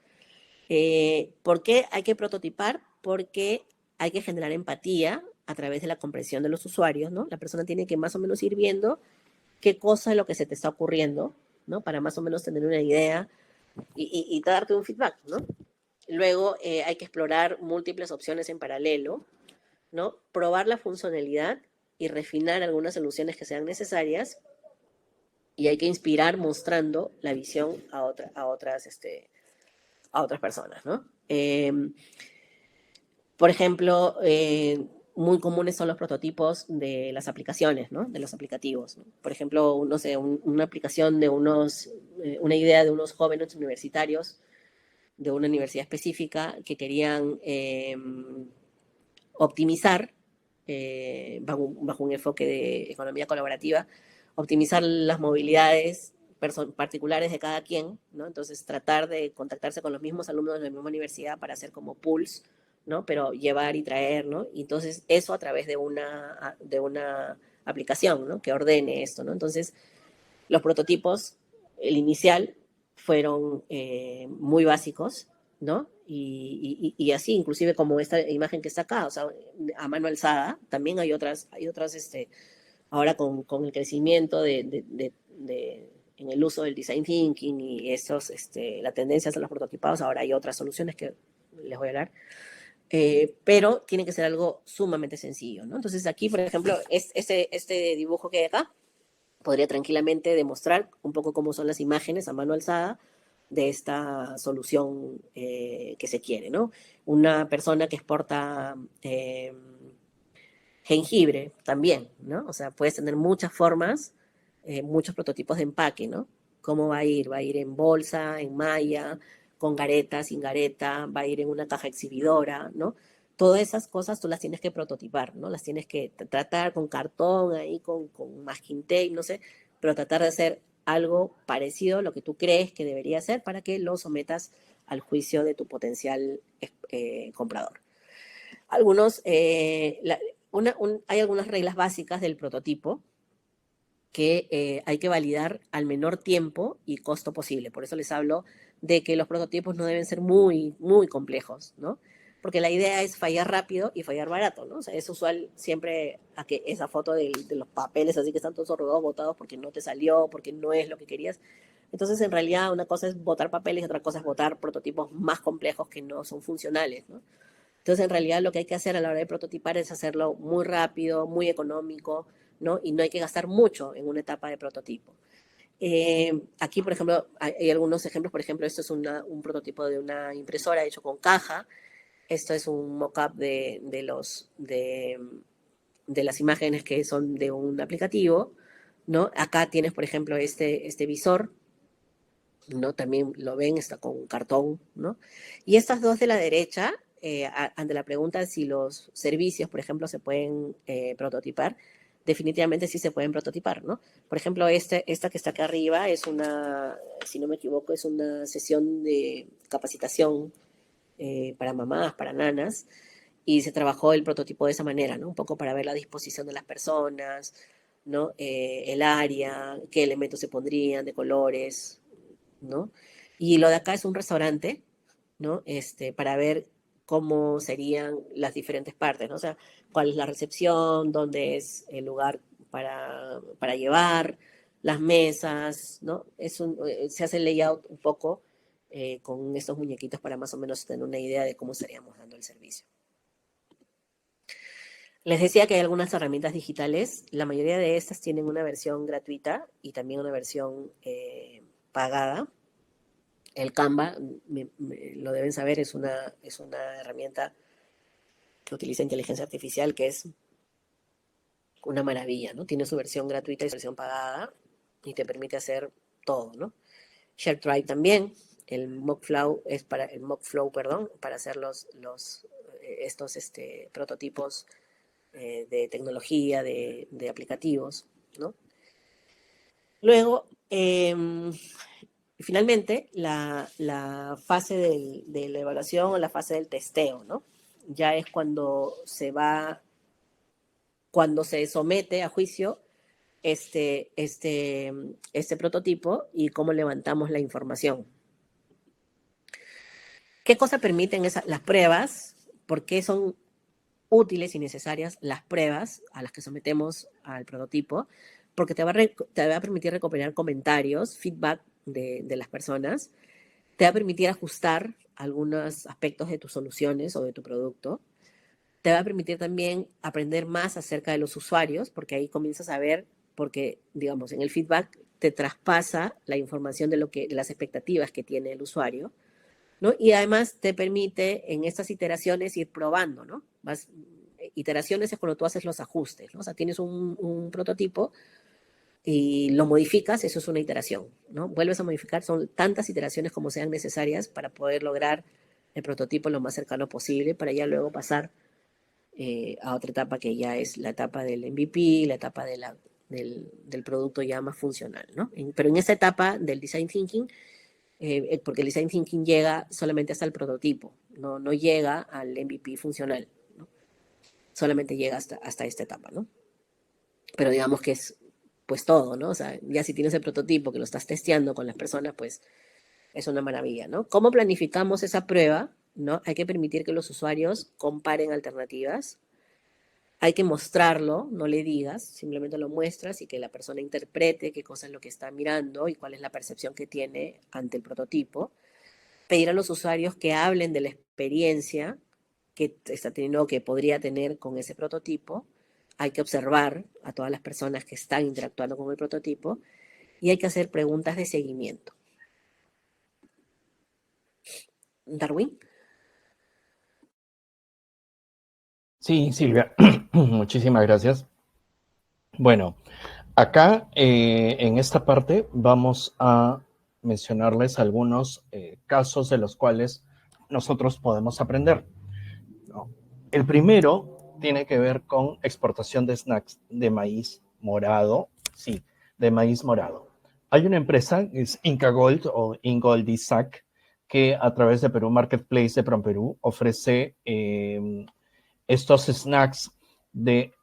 ¿Por qué hay que prototipar? Porque hay que generar empatía a través de la comprensión de los usuarios, ¿no? La persona tiene que más o menos ir viendo qué cosa es lo que se te está ocurriendo, ¿no? Para más o menos tener una idea y darte un feedback, ¿no? Luego hay que explorar múltiples opciones en paralelo, ¿no? Probar la funcionalidad y refinar algunas soluciones que sean necesarias y hay que inspirar mostrando la visión a otras personas, ¿no? Por ejemplo, muy comunes son los prototipos de las aplicaciones, ¿no? De los aplicativos, ¿no? Por ejemplo, no sé, una aplicación de una idea de unos jóvenes universitarios de una universidad específica que querían optimizar, bajo un enfoque de economía colaborativa, optimizar las movilidades particulares de cada quien, ¿no? Entonces tratar de contactarse con los mismos alumnos de la misma universidad para hacer como pools, ¿no? Pero llevar y traer, ¿no? Y entonces eso a través de una aplicación, ¿no? Que ordene esto, ¿no? Entonces los prototipos, el inicial, fueron muy básicos, ¿no? Y así, inclusive como esta imagen que está acá, o sea, a mano alzada, también hay otras ahora con el crecimiento en el uso del design thinking y la tendencia hacia los prototipados, ahora hay otras soluciones que les voy a hablar, pero tiene que ser algo sumamente sencillo, ¿no? Entonces aquí, por ejemplo, este dibujo que hay acá, podría tranquilamente demostrar un poco cómo son las imágenes a mano alzada de esta solución que se quiere, ¿no? Una persona que exporta jengibre también, ¿no? O sea, puedes tener muchas formas, muchos prototipos de empaque, ¿no? ¿Cómo va a ir? Va a ir en bolsa, en malla, con gareta, sin gareta, va a ir en una caja exhibidora, ¿no? Todas esas cosas tú las tienes que prototipar, ¿no? Las tienes que tratar con cartón, ahí con masking tape, no sé, pero tratar de hacer algo parecido a lo que tú crees que debería ser para que lo sometas al juicio de tu potencial comprador. Algunos, hay algunas reglas básicas del prototipo que hay que validar al menor tiempo y costo posible. Por eso les hablo de que los prototipos no deben ser muy, muy complejos, ¿no? Porque la idea es fallar rápido y fallar barato, ¿no? O sea, es usual siempre a que esa foto de los papeles así que están todos arrugados, botados porque no te salió, porque no es lo que querías. Entonces, en realidad, una cosa es botar papeles y otra cosa es botar prototipos más complejos que no son funcionales, ¿no? Entonces, en realidad, lo que hay que hacer a la hora de prototipar es hacerlo muy rápido, muy económico, ¿no? Y no hay que gastar mucho en una etapa de prototipo. Aquí, por ejemplo, hay algunos ejemplos. Por ejemplo, esto es un prototipo de una impresora hecho con caja. Esto es un mock-up de las imágenes que son de un aplicativo, ¿no? Acá tienes, por ejemplo, este visor, ¿no? También lo ven, está con cartón, ¿no? Y estas dos de la derecha, ante la pregunta de si los servicios, por ejemplo, se pueden prototipar, definitivamente sí se pueden prototipar, ¿no? Por ejemplo, esta que está acá arriba es si no me equivoco, es una sesión de capacitación para mamás, para nanas, y se trabajó el prototipo de esa manera, ¿no? Un poco para ver la disposición de las personas, ¿no? El área, qué elementos se pondrían de colores, ¿no? Y lo de acá es un restaurante, ¿no? Para ver cómo serían las diferentes partes, ¿no? O sea, cuál es la recepción, dónde es el lugar para llevar, las mesas, ¿no? Se hace el layout un poco con estos muñequitos para más o menos tener una idea de cómo estaríamos dando el servicio. Les decía que hay algunas herramientas digitales. La mayoría de estas tienen una versión gratuita y también una versión pagada. El Canva, lo deben saber, es una herramienta que utiliza inteligencia artificial, que es una maravilla, ¿no? Tiene su versión gratuita y su versión pagada y te permite hacer todo, ¿no? ShareDrive también. El Mockflow perdón, para hacer estos prototipos de tecnología, de aplicativos, ¿no? Luego, finalmente, la fase de la evaluación o la fase del testeo, ¿no? Ya es cuando se somete a juicio este prototipo y cómo levantamos la información. ¿Qué cosa permiten las pruebas? ¿Por qué son útiles y necesarias las pruebas a las que sometemos al prototipo? Porque te va a permitir recopilar comentarios, feedback de las personas, te va a permitir ajustar algunos aspectos de tus soluciones o de tu producto, te va a permitir también aprender más acerca de los usuarios, porque ahí comienzas a ver, porque, digamos, en el feedback te traspasa la información de las expectativas que tiene el usuario, ¿no? Y además te permite en estas iteraciones ir probando, ¿no? Iteraciones es cuando tú haces los ajustes, ¿no? O sea, tienes un prototipo y lo modificas, eso es una iteración, ¿no? Vuelves a modificar, son tantas iteraciones como sean necesarias para poder lograr el prototipo lo más cercano posible, para ya luego pasar a otra etapa que ya es la etapa del MVP, la etapa del producto ya más funcional, ¿no? Pero en esa etapa del design thinking, porque el design thinking llega solamente hasta el prototipo, no llega al MVP funcional, ¿no? Solamente llega hasta esta etapa, ¿no? Pero digamos que es pues todo, ¿no? O sea, ya si tienes el prototipo que lo estás testeando con las personas, pues es una maravilla, ¿no? ¿Cómo planificamos esa prueba? ¿No? Hay que permitir que los usuarios comparen alternativas. Hay que mostrarlo, no le digas, simplemente lo muestras y que la persona interprete qué cosa es lo que está mirando y cuál es la percepción que tiene ante el prototipo. Pedir a los usuarios que hablen de la experiencia que está teniendo o que podría tener con ese prototipo. Hay que observar a todas las personas que están interactuando con el prototipo y hay que hacer preguntas de seguimiento. Darwin. Sí, Silvia, muchísimas gracias. Bueno, acá en esta parte vamos a mencionarles algunos casos de los cuales nosotros podemos aprender, ¿no? El primero tiene que ver con exportación de snacks de maíz morado, sí, de maíz morado. Hay una empresa, es Inca Gold o Ingoldisac, que a través de Perú Marketplace de PromPerú ofrece estos snacks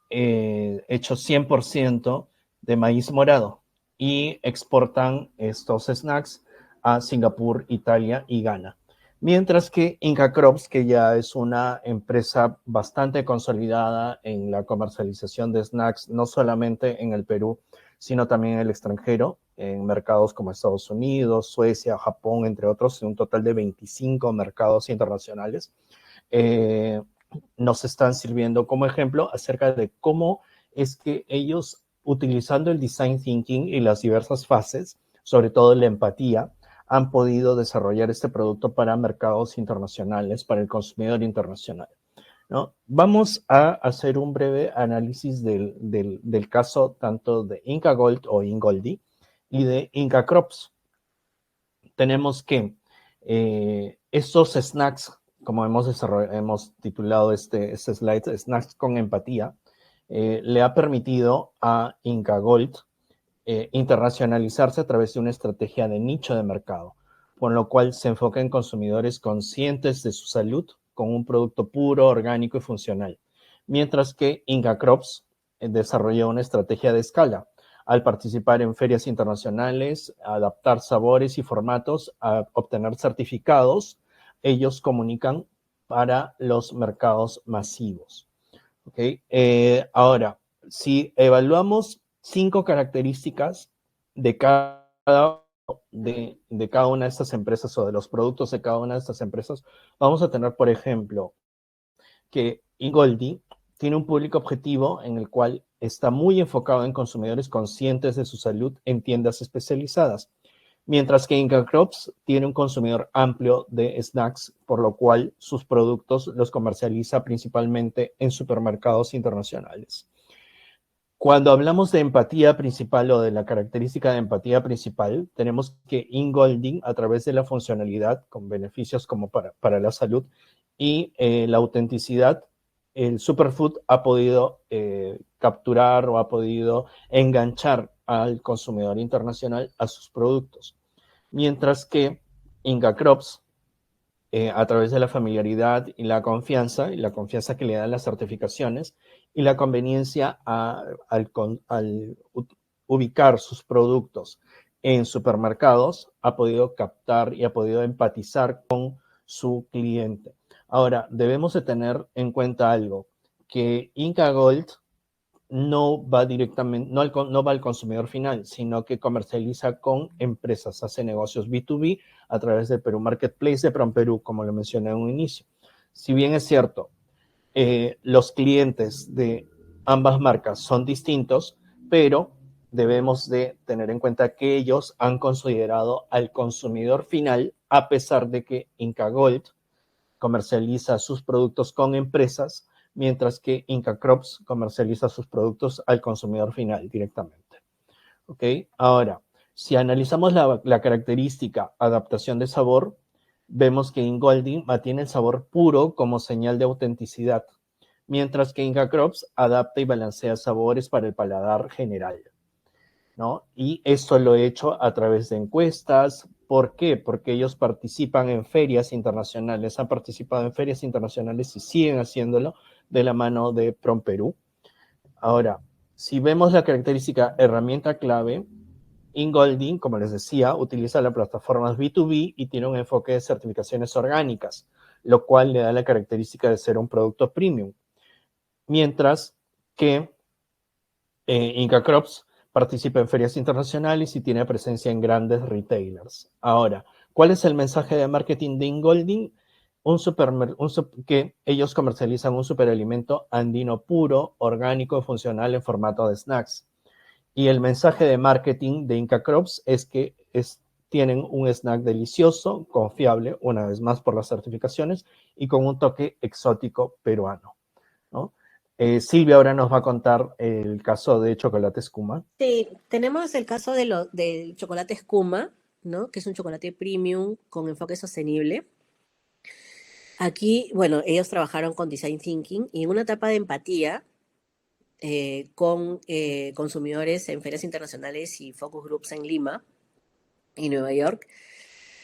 hechos 100% de maíz morado y exportan estos snacks a Singapur, Italia y Ghana. Mientras que Inca Crops, que ya es una empresa bastante consolidada en la comercialización de snacks, no solamente en el Perú, sino también en el extranjero, en mercados como Estados Unidos, Suecia, Japón, entre otros, en un total de 25 mercados internacionales, nos están sirviendo como ejemplo acerca de cómo es que ellos, utilizando el design thinking y las diversas fases, sobre todo la empatía, han podido desarrollar este producto para mercados internacionales, para el consumidor internacional, ¿no? Vamos a hacer un breve análisis del caso tanto de Inca Gold o Ingoldi y de Inca Crops. Tenemos que estos snacks, como hemos titulado este slide, Snacks con Empatía, le ha permitido a Inca Gold internacionalizarse a través de una estrategia de nicho de mercado, con lo cual se enfoca en consumidores conscientes de su salud con un producto puro, orgánico y funcional. Mientras que Inca Crops desarrolló una estrategia de escala al participar en ferias internacionales, adaptar sabores y formatos, a obtener certificados. Ellos comunican para los mercados masivos. ¿Okay? Ahora, si evaluamos 5 características de cada, de cada una de estas empresas o de los productos de cada una de estas empresas, vamos a tener, por ejemplo, que Ingoldi tiene un público objetivo en el cual está muy enfocado en consumidores conscientes de su salud en tiendas especializadas, mientras que Inca Crops tiene un consumidor amplio de snacks, por lo cual sus productos los comercializa principalmente en supermercados internacionales. Cuando hablamos de empatía principal o de la característica de empatía principal, tenemos que Ingolding, a través de la funcionalidad, con beneficios como para la salud y la autenticidad, el superfood ha podido capturar o ha podido enganchar al consumidor internacional a sus productos. Mientras que Inca Crops, a través de la familiaridad y la confianza que le dan las certificaciones y la conveniencia al ubicar sus productos en supermercados, ha podido captar y ha podido empatizar con su cliente. Ahora, debemos de tener en cuenta algo, que Inca Gold no va directamente, no va al consumidor final, sino que comercializa con empresas, hace negocios B2B a través del Perú Marketplace de PromPerú, como lo mencioné en un inicio. Si bien es cierto, los clientes de ambas marcas son distintos, pero debemos de tener en cuenta que ellos han considerado al consumidor final, a pesar de que Inca Gold comercializa sus productos con empresas, mientras que Inca Crops comercializa sus productos al consumidor final directamente. ¿Ok? Ahora, si analizamos la característica adaptación de sabor, vemos que Ingolding mantiene el sabor puro como señal de autenticidad, mientras que Inca Crops adapta y balancea sabores para el paladar general, ¿no? Y esto lo he hecho a través de encuestas. ¿Por qué? Porque ellos participan en ferias internacionales, han participado en ferias internacionales y siguen haciéndolo de la mano de PromPerú. Ahora, si vemos la característica herramienta clave, Ingolding, como les decía, utiliza las plataformas B2B y tiene un enfoque de certificaciones orgánicas, lo cual le da la característica de ser un producto premium. Mientras que Inca Crops participa en ferias internacionales y tiene presencia en grandes retailers. Ahora, ¿cuál es el mensaje de marketing de Ingolding? Que ellos comercializan un superalimento andino puro, orgánico y funcional en formato de snacks. Y el mensaje de marketing de Inca Crops es que tienen un snack delicioso, confiable, una vez más por las certificaciones, y con un toque exótico peruano, ¿no? Silvia ahora nos va a contar el caso de chocolate Skooma. Sí, tenemos el caso del chocolate Skooma, ¿no? Que es un chocolate premium con enfoque sostenible. Aquí, bueno, ellos trabajaron con Design Thinking y en una etapa de empatía con consumidores en ferias internacionales y focus groups en Lima y Nueva York,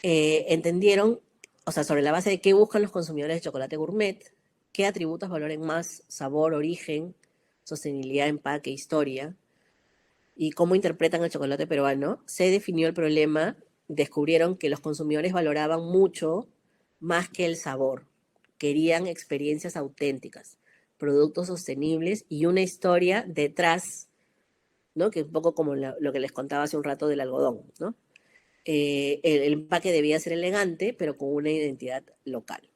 entendieron, o sea, sobre la base de qué buscan los consumidores de chocolate gourmet, qué atributos valoren más: sabor, origen, sostenibilidad, empaque, historia, y cómo interpretan el chocolate peruano, se definió el problema. Descubrieron que los consumidores valoraban mucho más que el sabor. Querían experiencias auténticas, productos sostenibles y una historia detrás, ¿no? Que es un poco como lo que les contaba hace un rato del algodón, ¿no? El empaque debía ser elegante, pero con una identidad local.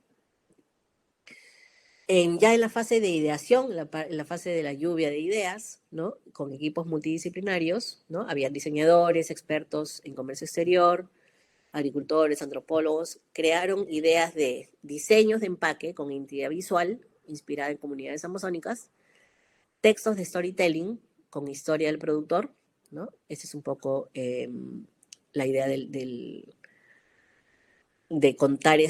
Ya en la fase de ideación, en la fase de la lluvia de ideas, ¿no? Con equipos multidisciplinarios, ¿no? Había diseñadores, expertos en comercio exterior, agricultores, antropólogos, crearon ideas de diseños de empaque con identidad visual, inspirada en comunidades amazónicas, textos de storytelling con historia del productor, ¿no? Esa es un poco la idea de contar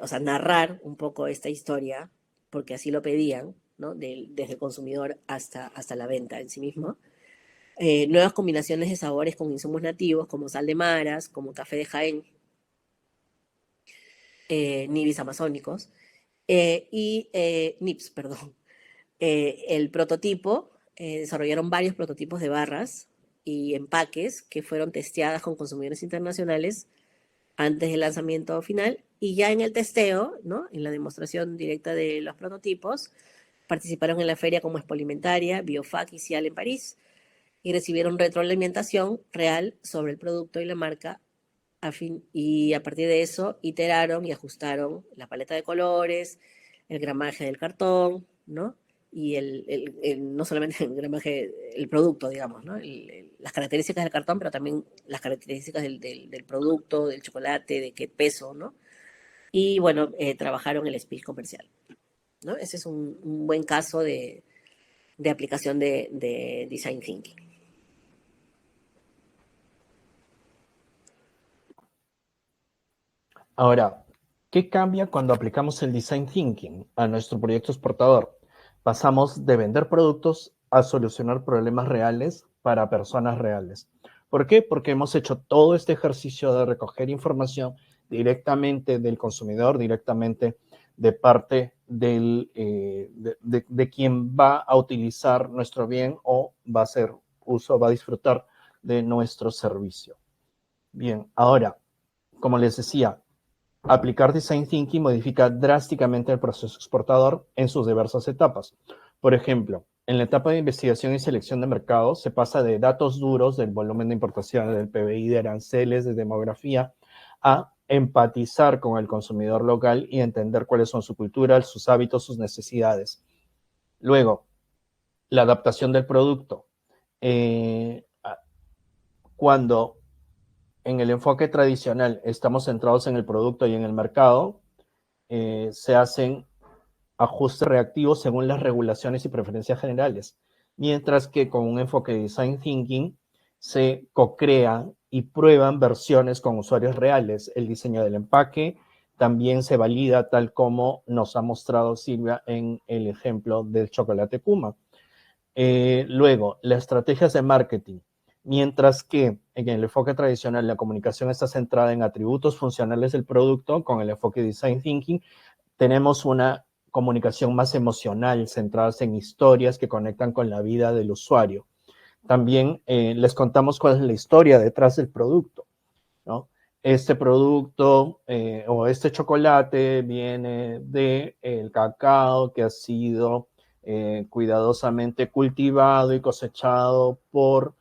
o sea, narrar un poco esta historia, porque así lo pedían, ¿no? Desde el consumidor hasta la venta en sí mismo. Nuevas combinaciones de sabores con insumos nativos, como sal de maras, como café de Jaén, nibis amazónicos, nips, perdón. El prototipo, desarrollaron varios prototipos de barras y empaques que fueron testeadas con consumidores internacionales antes del lanzamiento final Y ya en el testeo, ¿no? En la demostración directa de los prototipos, participaron en la feria como Expolimentaria, Biofac y Cial en París y recibieron retroalimentación real sobre el producto y la marca y a partir de eso iteraron y ajustaron la paleta de colores, el gramaje del cartón, ¿no? Y no solamente el gramaje, el producto, digamos, ¿no? Las características del cartón, pero también las características del producto, del chocolate, de qué peso, ¿no? Y bueno, trabajaron el speech comercial, ¿no? Ese es un buen caso de aplicación de design thinking. Ahora, ¿qué cambia cuando aplicamos el Design Thinking a nuestro proyecto exportador? Pasamos de vender productos a solucionar problemas reales para personas reales. ¿Por qué? Porque hemos hecho todo este ejercicio de recoger información directamente del consumidor, directamente de parte de quien va a utilizar nuestro bien o va a hacer uso, va a disfrutar de nuestro servicio. Bien, ahora, como les decía, aplicar Design Thinking modifica drásticamente el proceso exportador en sus diversas etapas. Por ejemplo, en la etapa de investigación y selección de mercados se pasa de datos duros del volumen de importaciones, del PBI, de aranceles, de demografía, a empatizar con el consumidor local y entender cuáles son su cultura, sus hábitos, sus necesidades. Luego, la adaptación del producto. Cuando en el enfoque tradicional estamos centrados en el producto y en el mercado, se hacen ajustes reactivos según las regulaciones y preferencias generales, mientras que con un enfoque de Design Thinking se co-crean y prueban versiones con usuarios reales. El diseño del empaque también se valida tal como nos ha mostrado Silvia en el ejemplo del chocolate Kuma. Luego, las estrategias de marketing. Mientras que en el enfoque tradicional la comunicación está centrada en atributos funcionales del producto, con el enfoque Design Thinking tenemos una comunicación más emocional, centradas en historias que conectan con la vida del usuario. También les contamos cuál es la historia detrás del producto, ¿no? Este producto o este chocolate viene del cacao que ha sido cuidadosamente cultivado y cosechado por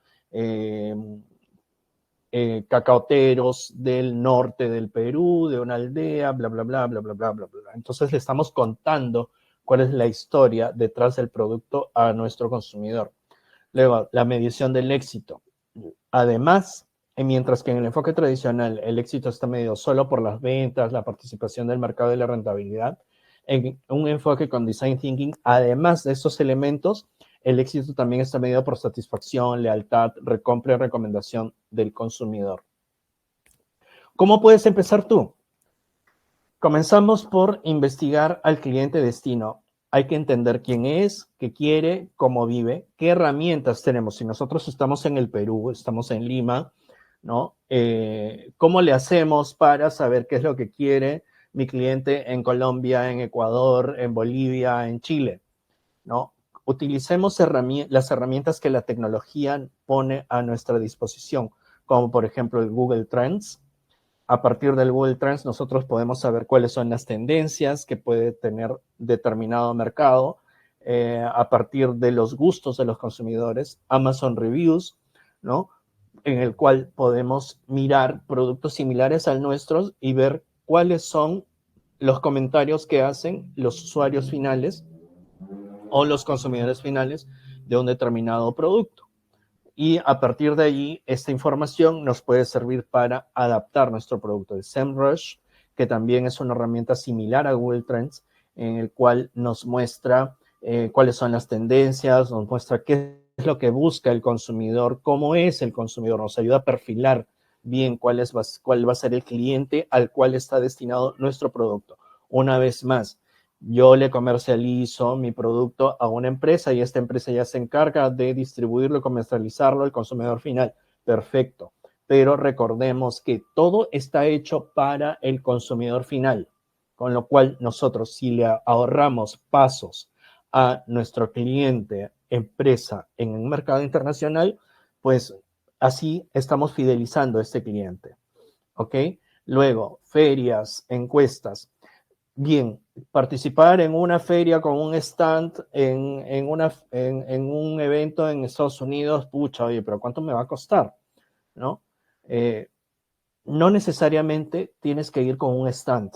cacaoteros del norte del Perú, de una aldea, bla, bla, bla, bla, bla, bla, bla, bla. Entonces le estamos contando cuál es la historia detrás del producto a nuestro consumidor. Luego, la medición del éxito. Además, mientras que en el enfoque tradicional el éxito está medido solo por las ventas, la participación del mercado y la rentabilidad, en un enfoque con Design Thinking, además de estos elementos, el éxito también está medido por satisfacción, lealtad, recompra y recomendación del consumidor. ¿Cómo puedes empezar tú? Comenzamos por investigar al cliente destino. Hay que entender quién es, qué quiere, cómo vive, qué herramientas tenemos. Si nosotros estamos en el Perú, estamos en Lima, ¿no? ¿Cómo le hacemos para saber qué es lo que quiere mi cliente en Colombia, en Ecuador, en Bolivia, en Chile, ¿no? Utilicemos las herramientas que la tecnología pone a nuestra disposición, como por ejemplo el Google Trends. A partir del Google Trends nosotros podemos saber cuáles son las tendencias que puede tener determinado mercado, a partir de los gustos de los consumidores, Amazon Reviews, ¿no? En el cual podemos mirar productos similares al nuestro y ver cuáles son los comentarios que hacen los usuarios finales o los consumidores finales de un determinado producto. Y a partir de allí, esta información nos puede servir para adaptar nuestro producto. El SEMrush, que también es una herramienta similar a Google Trends, en el cual nos muestra cuáles son las tendencias, nos muestra qué es lo que busca el consumidor, cómo es el consumidor, nos ayuda a perfilar bien cuál va a ser el cliente al cual está destinado nuestro producto. Una vez más, yo le comercializo mi producto a una empresa y esta empresa ya se encarga de distribuirlo y comercializarlo al consumidor final. Perfecto. Pero recordemos que todo está hecho para el consumidor final, con lo cual nosotros, si le ahorramos pasos a nuestro cliente, empresa en un mercado internacional, pues así estamos fidelizando a este cliente. ¿Ok? Luego, ferias, encuestas. Bien, participar en una feria con un stand en un evento en Estados Unidos, pucha, oye, pero ¿cuánto me va a costar? ¿No? No necesariamente tienes que ir con un stand,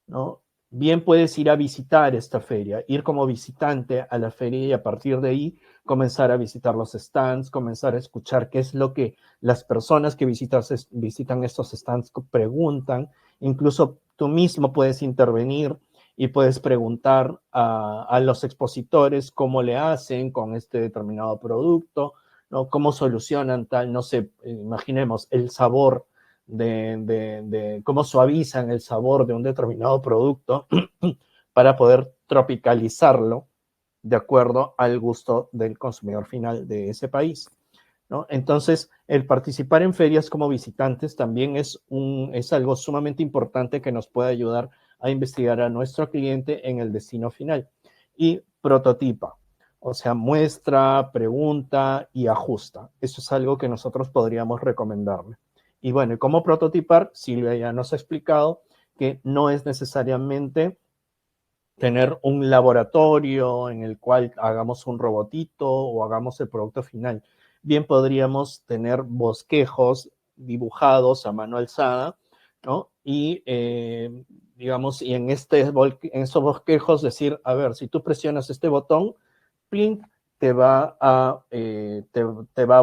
¿no? Bien puedes ir a visitar esta feria, ir como visitante a la feria y a partir de ahí comenzar a visitar los stands, comenzar a escuchar qué es lo que las personas que visitan estos stands preguntan. Incluso tú mismo puedes intervenir y puedes preguntar a los expositores cómo le hacen con este determinado producto, ¿no? Cómo solucionan tal, no sé, imaginemos el sabor de cómo suavizan el sabor de un determinado producto para poder tropicalizarlo de acuerdo al gusto del consumidor final de ese país, ¿no? Entonces, el participar en ferias como visitantes también es algo sumamente importante que nos puede ayudar a investigar a nuestro cliente en el destino final. Y prototipa, o sea, muestra, pregunta y ajusta. Eso es algo que nosotros podríamos recomendarle. Y bueno, ¿cómo prototipar? Silvia ya nos ha explicado que no es necesariamente tener un laboratorio en el cual hagamos un robotito o hagamos el producto final. Bien podríamos tener bosquejos dibujados a mano alzada, ¿no? Y, digamos, y en estos bosquejos decir, a ver, si tú presionas este botón, Plink te va a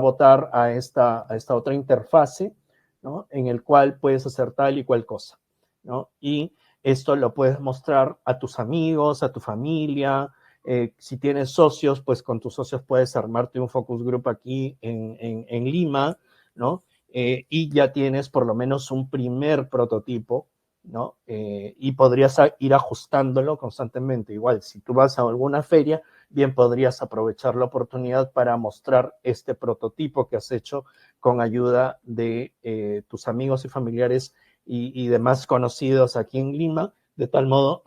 botar a esta otra interfase, ¿no? En el cual puedes hacer tal y cual cosa, ¿no? Y esto lo puedes mostrar a tus amigos, a tu familia. Si tienes socios, pues con tus socios puedes armarte un focus group aquí en Lima, ¿no? Y ya tienes por lo menos un primer prototipo, ¿no? Y podrías ir ajustándolo constantemente. Igual, si tú vas a alguna feria, bien podrías aprovechar la oportunidad para mostrar este prototipo que has hecho con ayuda de tus amigos y familiares y demás conocidos aquí en Lima, de tal modo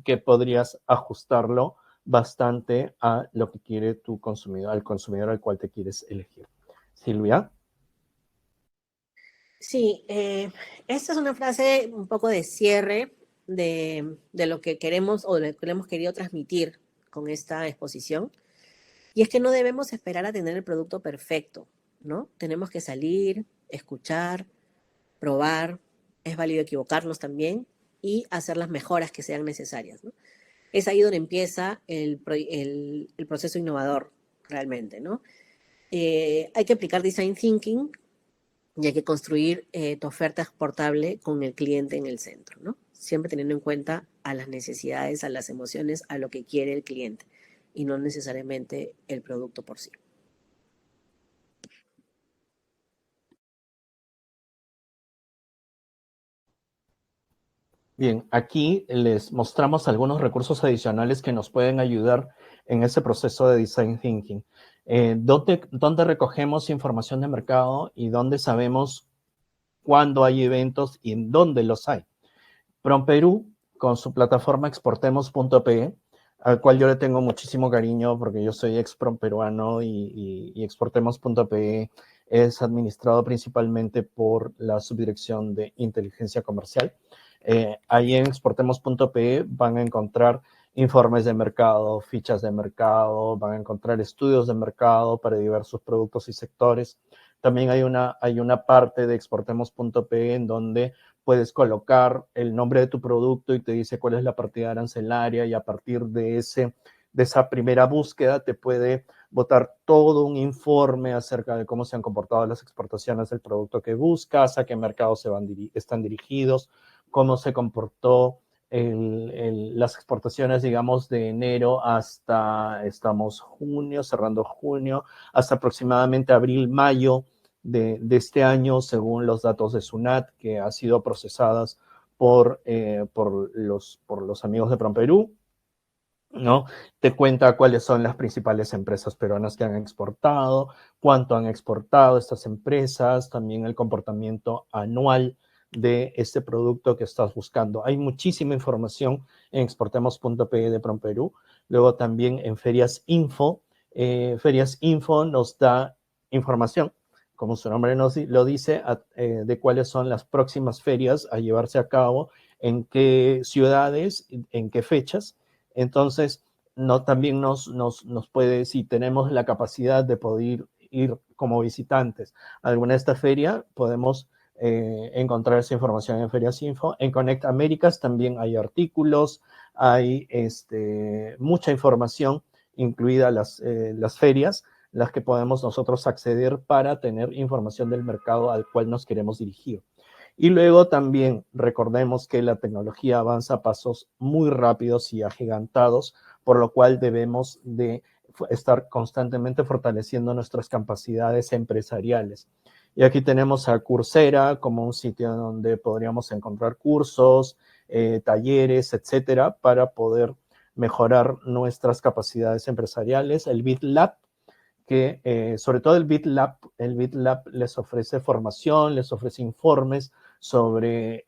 que podrías ajustarlo bastante a lo que quiere tu consumidor, al consumidor al cual te quieres elegir. Silvia. Sí, esta es una frase un poco de cierre de lo que queremos o de lo que hemos querido transmitir con esta exposición. Y es que no debemos esperar a tener el producto perfecto, ¿no? Tenemos que salir, escuchar, probar, es válido equivocarnos también y hacer las mejoras que sean necesarias, ¿no? Es ahí donde empieza el proceso innovador realmente, ¿no? Hay que aplicar design thinking y hay que construir tu oferta exportable con el cliente en el centro, ¿no? Siempre teniendo en cuenta a las necesidades, a las emociones, a lo que quiere el cliente y no necesariamente el producto por sí. Bien, aquí les mostramos algunos recursos adicionales que nos pueden ayudar en ese proceso de design thinking. ¿Dónde recogemos información de mercado y dónde sabemos cuándo hay eventos y en dónde los hay? PromPerú, con su plataforma exportemos.pe, al cual yo le tengo muchísimo cariño porque yo soy ex promperuano y exportemos.pe es administrado principalmente por la Subdirección de Inteligencia Comercial. Ahí en exportemos.pe van a encontrar informes de mercado, fichas de mercado, van a encontrar estudios de mercado para diversos productos y sectores. También hay una parte de exportemos.pe en donde puedes colocar el nombre de tu producto y te dice cuál es la partida arancelaria y a partir de esa primera búsqueda te puede botar todo un informe acerca de cómo se han comportado las exportaciones del producto que buscas, a qué mercados están dirigidos, cómo se comportó las exportaciones, digamos, de enero hasta, estamos junio, cerrando junio, hasta aproximadamente abril, mayo de este año, según los datos de SUNAT, que ha sido procesadas por los amigos de PromPerú, ¿no? Te cuenta cuáles son las principales empresas peruanas que han exportado, cuánto han exportado estas empresas, también el comportamiento anual de este producto que estás buscando. Hay muchísima información en exportemos.pe de PromPerú. Luego también en Ferias Info. Ferias Info nos da información como su nombre lo dice, de cuáles son las próximas ferias a llevarse a cabo, en qué ciudades, en qué fechas. Entonces, también nos puede, si tenemos la capacidad de poder ir como visitantes a alguna de estas ferias, podemos encontrar esa información en Ferias Info. En Connect Américas también hay artículos, hay mucha información, incluida las ferias, las que podemos nosotros acceder para tener información del mercado al cual nos queremos dirigir. Y luego también recordemos que la tecnología avanza a pasos muy rápidos y agigantados, por lo cual debemos de estar constantemente fortaleciendo nuestras capacidades empresariales. Y aquí tenemos a Coursera como un sitio donde podríamos encontrar cursos, talleres, etcétera, para poder mejorar nuestras capacidades empresariales. El BitLab, que sobre todo el BitLab les ofrece formación, les ofrece informes sobre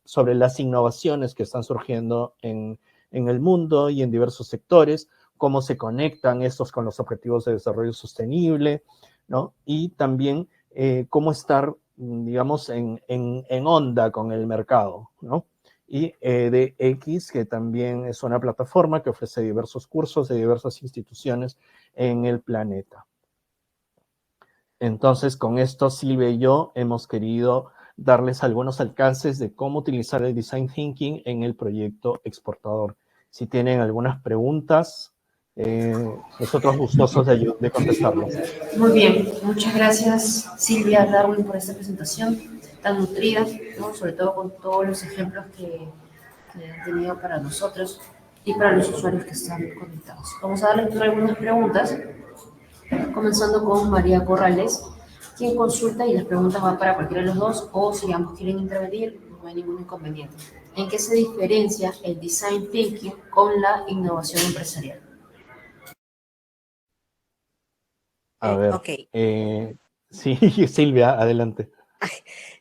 sobre las innovaciones que están surgiendo en el mundo y en diversos sectores, cómo se conectan estos con los objetivos de desarrollo sostenible, ¿no? Y también cómo estar, digamos, en onda con el mercado, ¿no? Y edX, que también es una plataforma que ofrece diversos cursos de diversas instituciones en el planeta. Entonces, con esto, Silvia y yo hemos querido darles algunos alcances de cómo utilizar el Design Thinking en el proyecto exportador. Si tienen algunas preguntas, nosotros gustosos de contestarlas. Muy bien, muchas gracias Silvia, Darwin, por esta presentación tan nutrida, ¿no? Sobre todo con todos los ejemplos que han tenido para nosotros y para los usuarios que están conectados. Vamos a darle algunas preguntas, comenzando con María Corrales, quien consulta, y las preguntas van para cualquiera de los dos, o si ambos quieren intervenir, no hay ningún inconveniente. ¿En qué se diferencia el Design Thinking con la innovación empresarial? A ver, Ok. Sí, Silvia, adelante.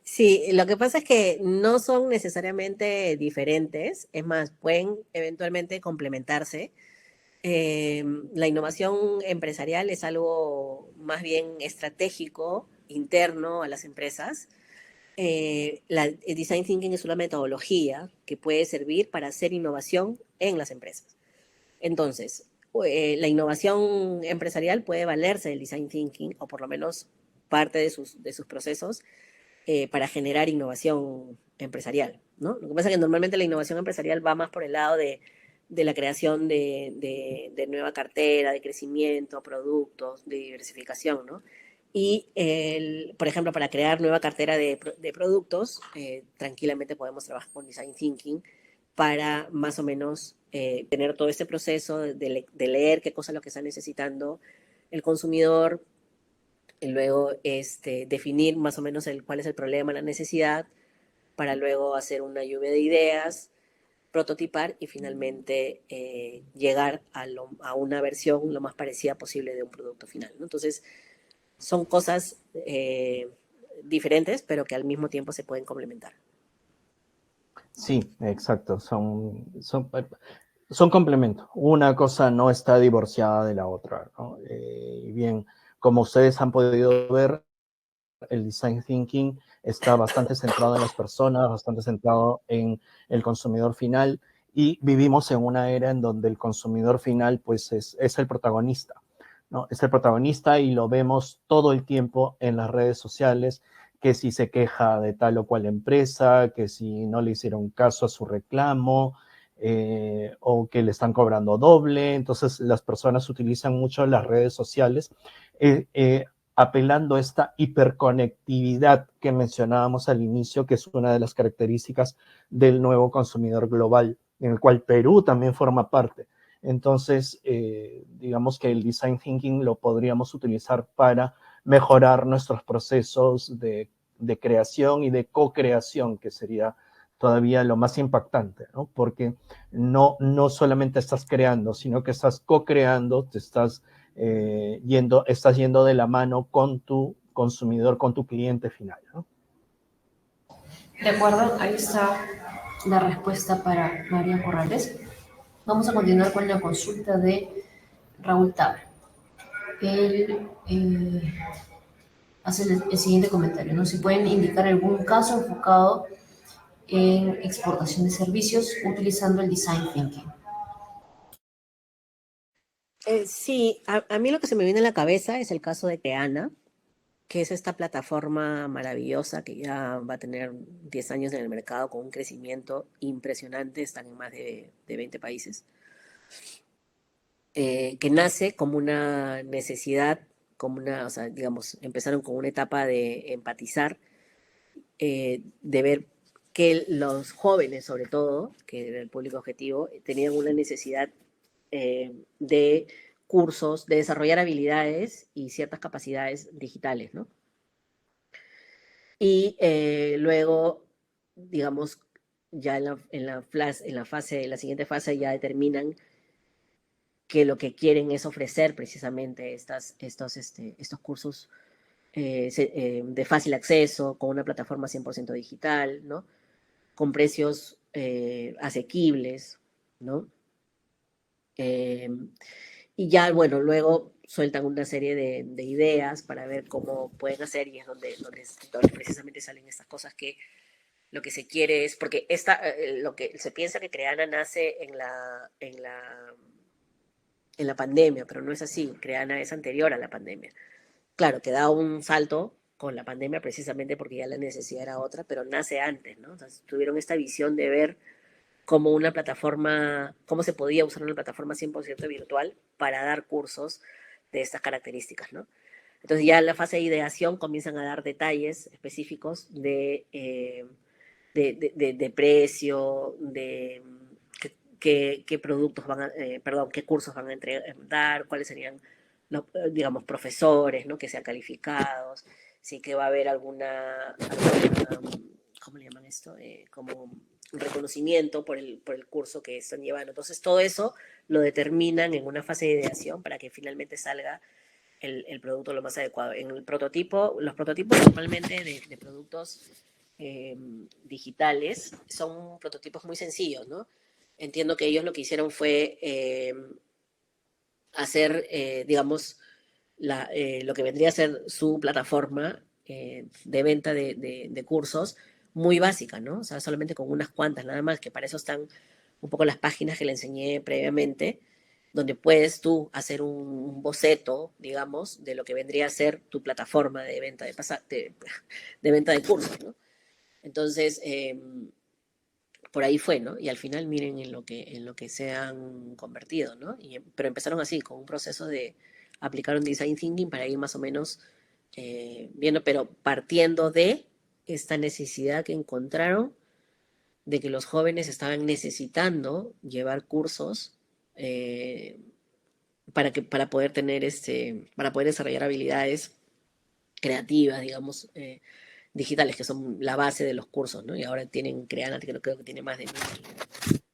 Sí, lo que pasa es que no son necesariamente diferentes, es más, pueden eventualmente complementarse. La innovación empresarial es algo más bien estratégico, interno a las empresas. El Design Thinking es una metodología que puede servir para hacer innovación en las empresas. Entonces, la innovación empresarial puede valerse del Design Thinking, o por lo menos parte de sus procesos, para generar innovación empresarial, ¿no? Lo que pasa es que normalmente la innovación empresarial va más por el lado de la creación de nueva cartera, de crecimiento, productos, de diversificación, ¿no? Y, por ejemplo, para crear nueva cartera de productos, tranquilamente podemos trabajar con Design Thinking para más o menos tener todo este proceso de leer qué cosa es lo que está necesitando el consumidor, y luego definir más o menos cuál es el problema, la necesidad, para luego hacer una lluvia de ideas, prototipar y finalmente llegar a una versión lo más parecida posible de un producto final, ¿no? Entonces, son cosas diferentes, pero que al mismo tiempo se pueden complementar. Sí, exacto. Son complementos. Una cosa no está divorciada de la otra, ¿no? Y bien, como ustedes han podido ver, el Design Thinking está bastante centrado en las personas, bastante centrado en el consumidor final, y vivimos en una era en donde el consumidor final pues es el protagonista, ¿no? Es el protagonista y lo vemos todo el tiempo en las redes sociales, que si se queja de tal o cual empresa, que si no le hicieron caso a su reclamo, o que le están cobrando doble. Entonces las personas utilizan mucho las redes sociales, apelando a esta hiperconectividad que mencionábamos al inicio, que es una de las características del nuevo consumidor global, en el cual Perú también forma parte. Entonces, digamos que el Design Thinking lo podríamos utilizar para mejorar nuestros procesos de creación y de co-creación, que sería todavía lo más impactante, ¿no? Porque no solamente estás creando, sino que estás co-creando, estás yendo de la mano con tu consumidor, con tu cliente final, ¿no? De acuerdo, ahí está la respuesta para María Corrales. Vamos a continuar con la consulta de Raúl Tabra. Él hace el siguiente comentario, ¿no? Si pueden indicar algún caso enfocado en exportación de servicios utilizando el Design Thinking. Sí, a mí lo que se me viene a la cabeza es el caso de Creana, que es esta plataforma maravillosa que ya va a tener 10 años en el mercado con un crecimiento impresionante, están en más de 20 países, que nace como una necesidad, o sea, digamos, empezaron con una etapa de empatizar, de ver que los jóvenes, sobre todo, que era el público objetivo, tenían una necesidad de cursos, de desarrollar habilidades y ciertas capacidades digitales, ¿no? Y luego, digamos, ya en la siguiente fase ya determinan que lo que quieren es ofrecer precisamente estos cursos de fácil acceso, con una plataforma 100% digital, ¿no? Con precios asequibles, ¿no? Eh, y ya, bueno, luego sueltan una serie de ideas para ver cómo pueden hacer y es donde precisamente salen estas cosas que lo que se quiere es, porque lo que se piensa que Creana nace en la pandemia, pero no es así, Creana es anterior a la pandemia. Claro, que da un salto con la pandemia precisamente porque ya la necesidad era otra, pero nace antes, ¿no? O sea, tuvieron esta visión de ver cómo una plataforma, cómo se podía usar una plataforma 100% virtual para dar cursos de estas características, ¿no? Entonces ya en la fase de ideación comienzan a dar detalles específicos de precio, de qué productos perdón, qué cursos van a dar, cuáles serían los, digamos, profesores, ¿no? Que sean calificados, sí que va a haber ¿cómo le llaman esto? Como un reconocimiento por el curso que están llevando. Entonces todo eso lo determinan en una fase de ideación para que finalmente salga el producto lo más adecuado. En el prototipo, los prototipos normalmente de productos digitales son prototipos muy sencillos, ¿no? Entiendo que ellos lo que hicieron fue hacer, digamos, lo que vendría a ser su plataforma de venta de cursos muy básica, ¿no? O sea, solamente con unas cuantas nada más, que para eso están un poco las páginas que le enseñé previamente, donde puedes tú hacer un boceto, digamos, de lo que vendría a ser tu plataforma de venta de venta de cursos, ¿no? Entonces, por ahí fue, ¿no? Y al final miren en lo que se han convertido, ¿no? Pero empezaron así, con un proceso de aplicar un design thinking para ir más o menos viendo, pero partiendo de esta necesidad que encontraron de que los jóvenes estaban necesitando llevar cursos para poder tener para poder desarrollar habilidades creativas, digamos, digitales, que son la base de los cursos, ¿no? Y ahora Creana, creo que tiene más de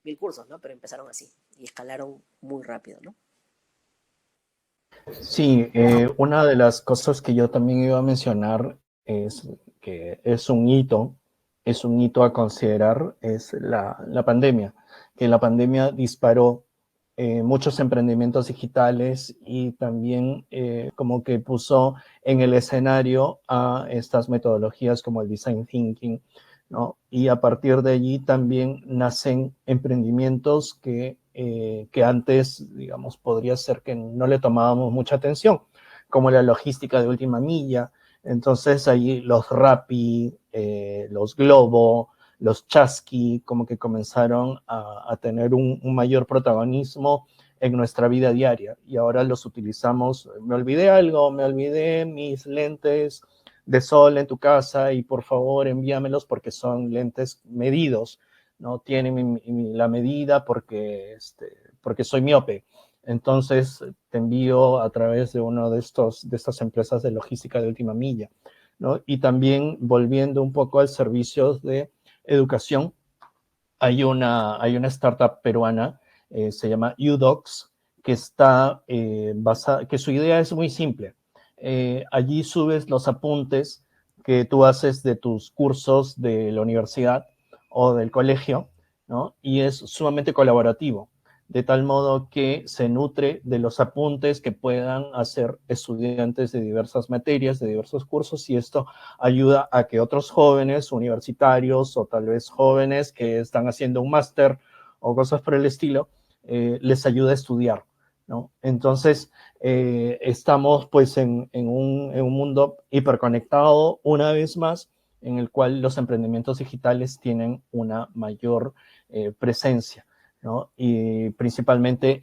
1000 cursos, ¿no? Pero empezaron así y escalaron muy rápido, ¿no? Sí, una de las cosas que yo también iba a mencionar es que es un hito a considerar, es la pandemia, que la pandemia disparó muchos emprendimientos digitales y también como que puso en el escenario a estas metodologías como el design thinking, ¿no? Y a partir de allí también nacen emprendimientos que antes, digamos, podría ser que no le tomábamos mucha atención, como la logística de última milla. Entonces ahí los Rappi, los Globo, los Chasqui, como que comenzaron a tener un mayor protagonismo en nuestra vida diaria y ahora los utilizamos. Me olvidé algo, me olvidé mis lentes de sol en tu casa y por favor envíamelos porque son lentes medidos, no tienen la medida porque soy miope. Entonces te envío a través de uno de estas empresas de logística de última milla, ¿no? Y también volviendo un poco al servicio de educación, hay una startup peruana, se llama UDocs, que está que su idea es muy simple. Allí subes los apuntes que tú haces de tus cursos de la universidad o del colegio, ¿no? Y es sumamente colaborativo. de tal modo que se nutre de los apuntes que puedan hacer estudiantes de diversas materias, de diversos cursos, y esto ayuda a que otros jóvenes universitarios o tal vez jóvenes que están haciendo un máster o cosas por el estilo, les ayude a estudiar, ¿no? Entonces, estamos pues en un mundo hiperconectado una vez más, en el cual los emprendimientos digitales tienen una mayor presencia, ¿no? Y principalmente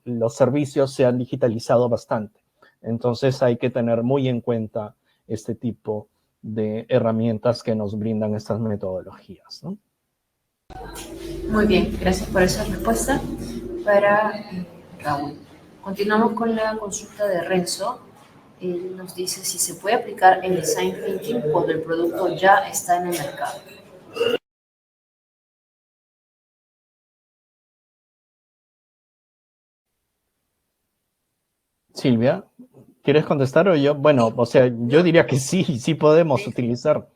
los servicios se han digitalizado bastante. Entonces hay que tener muy en cuenta este tipo de herramientas que nos brindan estas metodologías, ¿no? Muy bien, gracias por esa respuesta para Raúl. Continuamos con la consulta de Renzo. Él nos dice si se puede aplicar el Design Thinking cuando el producto ya está en el mercado. Silvia, ¿quieres contestar o yo? Bueno, o sea, yo diría que sí podemos utilizar,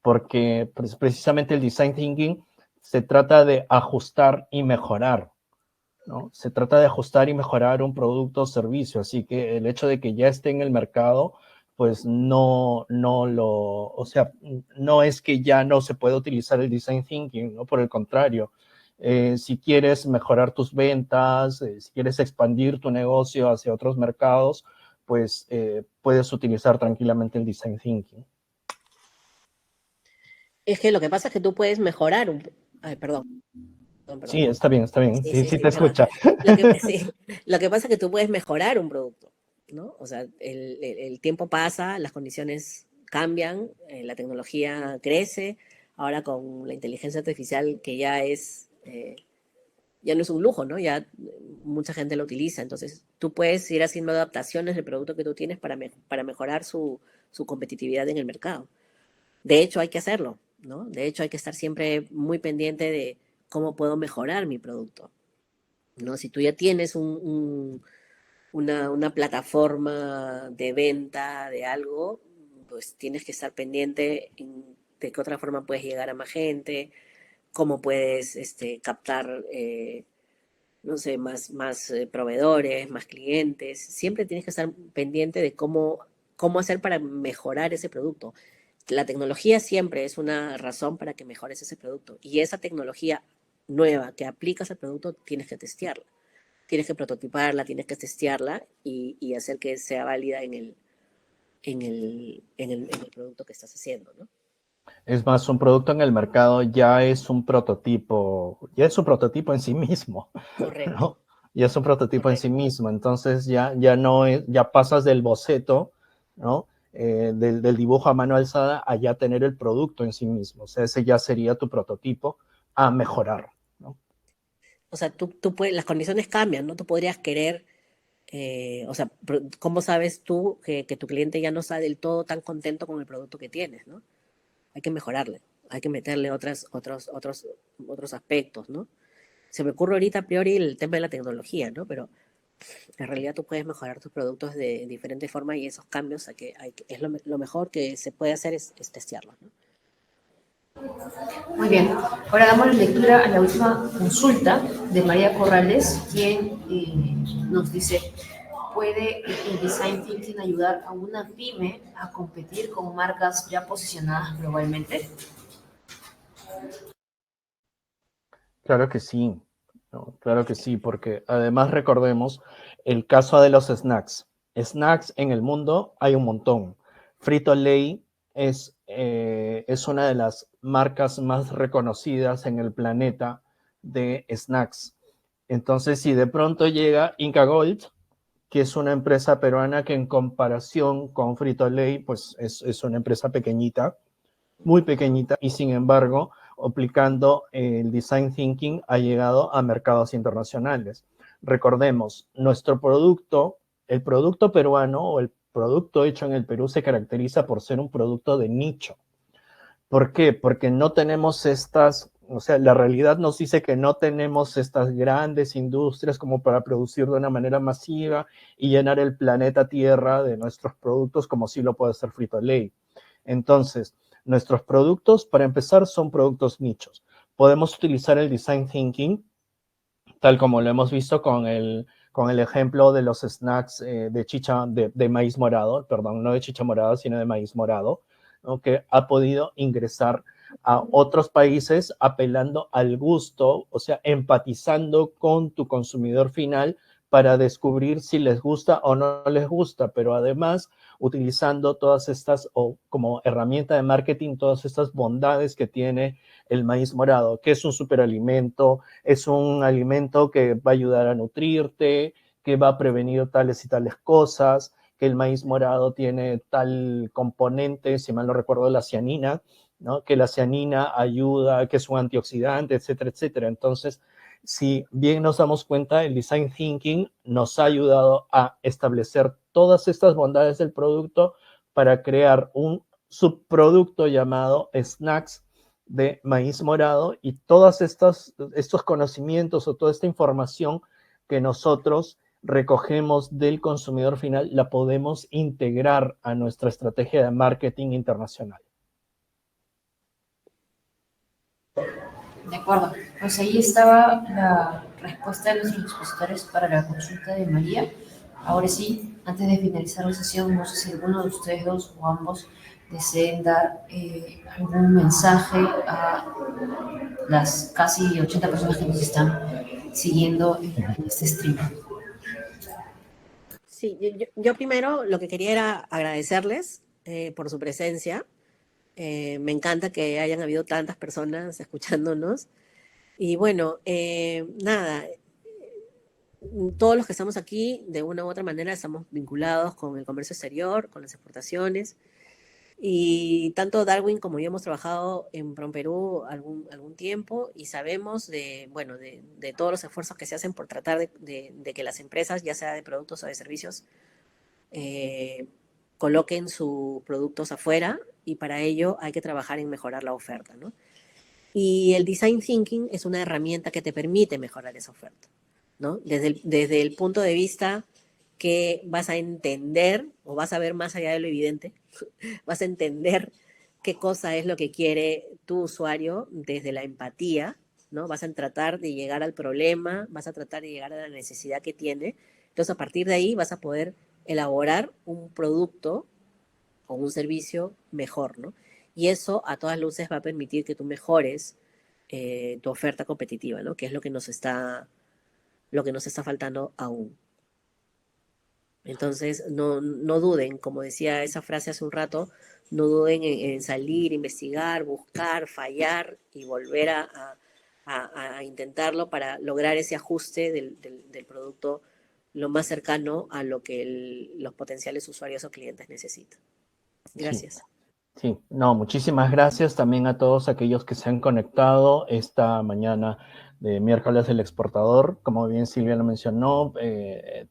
porque pues, precisamente el Design Thinking se trata de ajustar y mejorar, ¿no? Se trata de ajustar y mejorar un producto o servicio, así que el hecho de que ya esté en el mercado, pues o sea, no es que ya no se pueda utilizar el Design Thinking, ¿no? Por el contrario, si quieres mejorar tus ventas, si quieres expandir tu negocio hacia otros mercados, pues puedes utilizar tranquilamente el Design Thinking. Es que lo que pasa es que tú puedes mejorar un... Ay, perdón. Sí, está bien, sí te Perdón. escucha. Lo que pasa es que tú puedes mejorar un producto, ¿no? O sea, el tiempo pasa, las condiciones cambian, la tecnología crece, ahora con la inteligencia artificial que ya no es un lujo, ¿no? Ya mucha gente lo utiliza, entonces tú puedes ir haciendo adaptaciones del producto que tú tienes para mejorar su competitividad en el mercado. De hecho, hay que hacerlo, ¿no? De hecho, hay que estar siempre muy pendiente de cómo puedo mejorar mi producto, ¿no? Si tú ya tienes una plataforma de venta de algo, pues tienes que estar pendiente de qué otra forma puedes llegar a más gente, cómo puedes captar, no sé, más proveedores, más clientes. Siempre tienes que estar pendiente de cómo hacer para mejorar ese producto. La tecnología siempre es una razón para que mejores ese producto. Y esa tecnología nueva que aplicas al producto, tienes que testearla. Tienes que prototiparla, tienes que testearla y hacer que sea válida en el producto que estás haciendo, ¿no? Es más, un producto en el mercado ya es un prototipo en sí mismo, Correcto. ¿no? Ya es un prototipo Correcto. En sí mismo, entonces ya no es, ya pasas del boceto, ¿no? Del dibujo a mano alzada a ya tener el producto en sí mismo, o sea, ese ya sería tu prototipo a mejorar, ¿no? O sea, tú puedes, las condiciones cambian, ¿no? Tú podrías querer, o sea, ¿cómo sabes tú que tu cliente ya no está del todo tan contento con el producto que tienes, ¿no? Hay que mejorarle, hay que meterle otros aspectos, ¿no? Se me ocurre ahorita a priori el tema de la tecnología, ¿no? Pero en realidad tú puedes mejorar tus productos de diferentes formas y esos cambios es lo mejor que se puede hacer es testearlos, ¿no? Muy bien, ahora damos lectura a la última consulta de María Corrales, quien nos dice, ¿puede el Design Thinking ayudar a una pyme a competir con marcas ya posicionadas globalmente? Claro que sí, ¿no? Claro que sí, porque además recordemos el caso de los snacks. Snacks en el mundo hay un montón. Frito-Lay es una de las marcas más reconocidas en el planeta de snacks. Entonces, si de pronto llega Inca Gold, que es una empresa peruana que en comparación con Frito-Lay, pues es una empresa pequeñita, muy pequeñita, y sin embargo, aplicando el Design Thinking ha llegado a mercados internacionales. Recordemos, nuestro producto, el producto peruano o el producto hecho en el Perú se caracteriza por ser un producto de nicho. ¿Por qué? Porque no tenemos o sea, la realidad nos dice que no tenemos estas grandes industrias como para producir de una manera masiva y llenar el planeta Tierra de nuestros productos como sí lo puede hacer Frito-Lay. Entonces, nuestros productos, para empezar, son productos nichos. Podemos utilizar el Design Thinking tal como lo hemos visto con el ejemplo de los snacks de chicha, de maíz morado, perdón, no de chicha morada, sino de maíz morado, ¿no? Que ha podido ingresar a otros países apelando al gusto, o sea, empatizando con tu consumidor final para descubrir si les gusta o no les gusta, pero además utilizando todas estas, o como herramienta de marketing, todas estas bondades que tiene el maíz morado, que es un superalimento, es un alimento que va a ayudar a nutrirte, que va a prevenir tales y tales cosas, que el maíz morado tiene tal componente, si mal no recuerdo, la cianina, ¿no? Que la cianina ayuda, que es un antioxidante, etcétera, etcétera. Entonces, si bien nos damos cuenta, el design thinking nos ha ayudado a establecer todas estas bondades del producto para crear un subproducto llamado snacks de maíz morado, y todos estos conocimientos o toda esta información que nosotros recogemos del consumidor final la podemos integrar a nuestra estrategia de marketing internacional. De acuerdo, pues ahí estaba la respuesta de nuestros expositores para la consulta de María. Ahora sí, antes de finalizar la sesión, no sé si alguno de ustedes dos o ambos deseen dar algún mensaje a las casi 80 personas que nos están siguiendo en este stream. Sí, yo primero lo que quería era agradecerles por su presencia. Me encanta que hayan habido tantas personas escuchándonos. Y bueno, nada, todos los que estamos aquí, de una u otra manera, estamos vinculados con el comercio exterior, con las exportaciones. Y tanto Darwin como yo hemos trabajado en PromPerú algún tiempo y sabemos bueno, de todos los esfuerzos que se hacen por tratar de que las empresas, ya sea de productos o de servicios, coloquen sus productos afuera, y para ello hay que trabajar en mejorar la oferta, ¿no? Y el design thinking es una herramienta que te permite mejorar esa oferta, ¿no? Desde el punto de vista que vas a entender o vas a ver más allá de lo evidente, vas a entender qué cosa es lo que quiere tu usuario desde la empatía, ¿no? Vas a tratar de llegar al problema, vas a tratar de llegar a la necesidad que tiene. Entonces, a partir de ahí vas a poder elaborar un producto o un servicio mejor, ¿no? Y eso a todas luces va a permitir que tú mejores tu oferta competitiva, ¿no? Que es lo que nos está faltando aún. Entonces, no duden, como decía esa frase hace un rato, no duden en salir, investigar, buscar, fallar y volver a intentarlo para lograr ese ajuste del producto lo más cercano a lo que los potenciales usuarios o clientes necesitan. Gracias. Sí, no, muchísimas gracias también a todos aquellos que se han conectado esta mañana de miércoles del exportador. Como bien Silvia lo mencionó,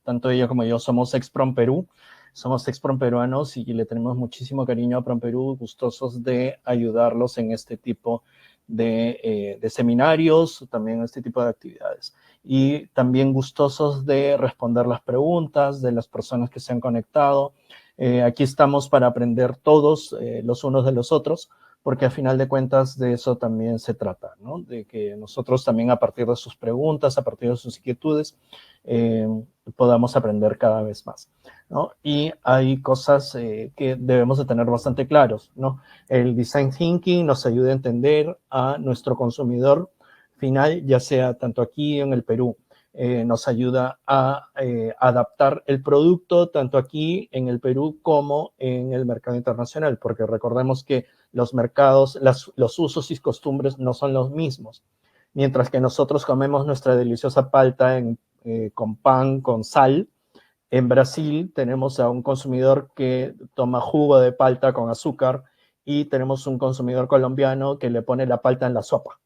tanto ella como yo somos ex-Prom Perú, somos ex-Prom peruanos y le tenemos muchísimo cariño a Prom Perú, gustosos de ayudarlos en este tipo de seminarios, también en este tipo de actividades. Y también gustosos de responder las preguntas de las personas que se han conectado. Aquí estamos para aprender todos los unos de los otros, porque a final de cuentas de eso también se trata, ¿no? De que nosotros también a partir de sus preguntas, a partir de sus inquietudes, podamos aprender cada vez más, ¿no? Y hay cosas que debemos de tener bastante claros, ¿no? El design thinking nos ayuda a entender a nuestro consumidor final, ya sea tanto aquí en el Perú, nos ayuda a adaptar el producto tanto aquí en el Perú como en el mercado internacional, porque recordemos que los mercados, los usos y costumbres no son los mismos. Mientras que nosotros comemos nuestra deliciosa palta con pan, con sal, en Brasil tenemos a un consumidor que toma jugo de palta con azúcar y tenemos un consumidor colombiano que le pone la palta en la sopa,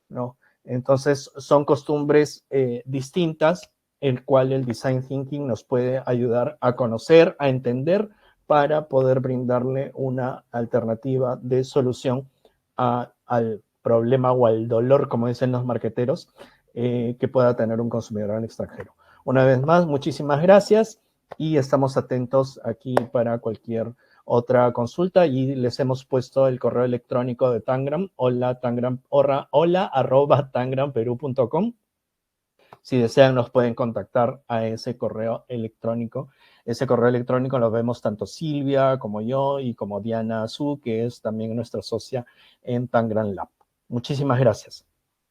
¿no? Entonces, son costumbres distintas, el cual el design thinking nos puede ayudar a conocer, a entender, para poder brindarle una alternativa de solución al problema o al dolor, como dicen los marqueteros, que pueda tener un consumidor al extranjero. Una vez más, muchísimas gracias y estamos atentos aquí para cualquier otra consulta, y les hemos puesto el correo electrónico de Tangram, hola@tangramperú.com. Si desean, nos pueden contactar a ese correo electrónico. Ese correo electrónico lo vemos tanto Silvia como yo y como Diana Su, que es también nuestra socia en Tangram Lab. Muchísimas gracias.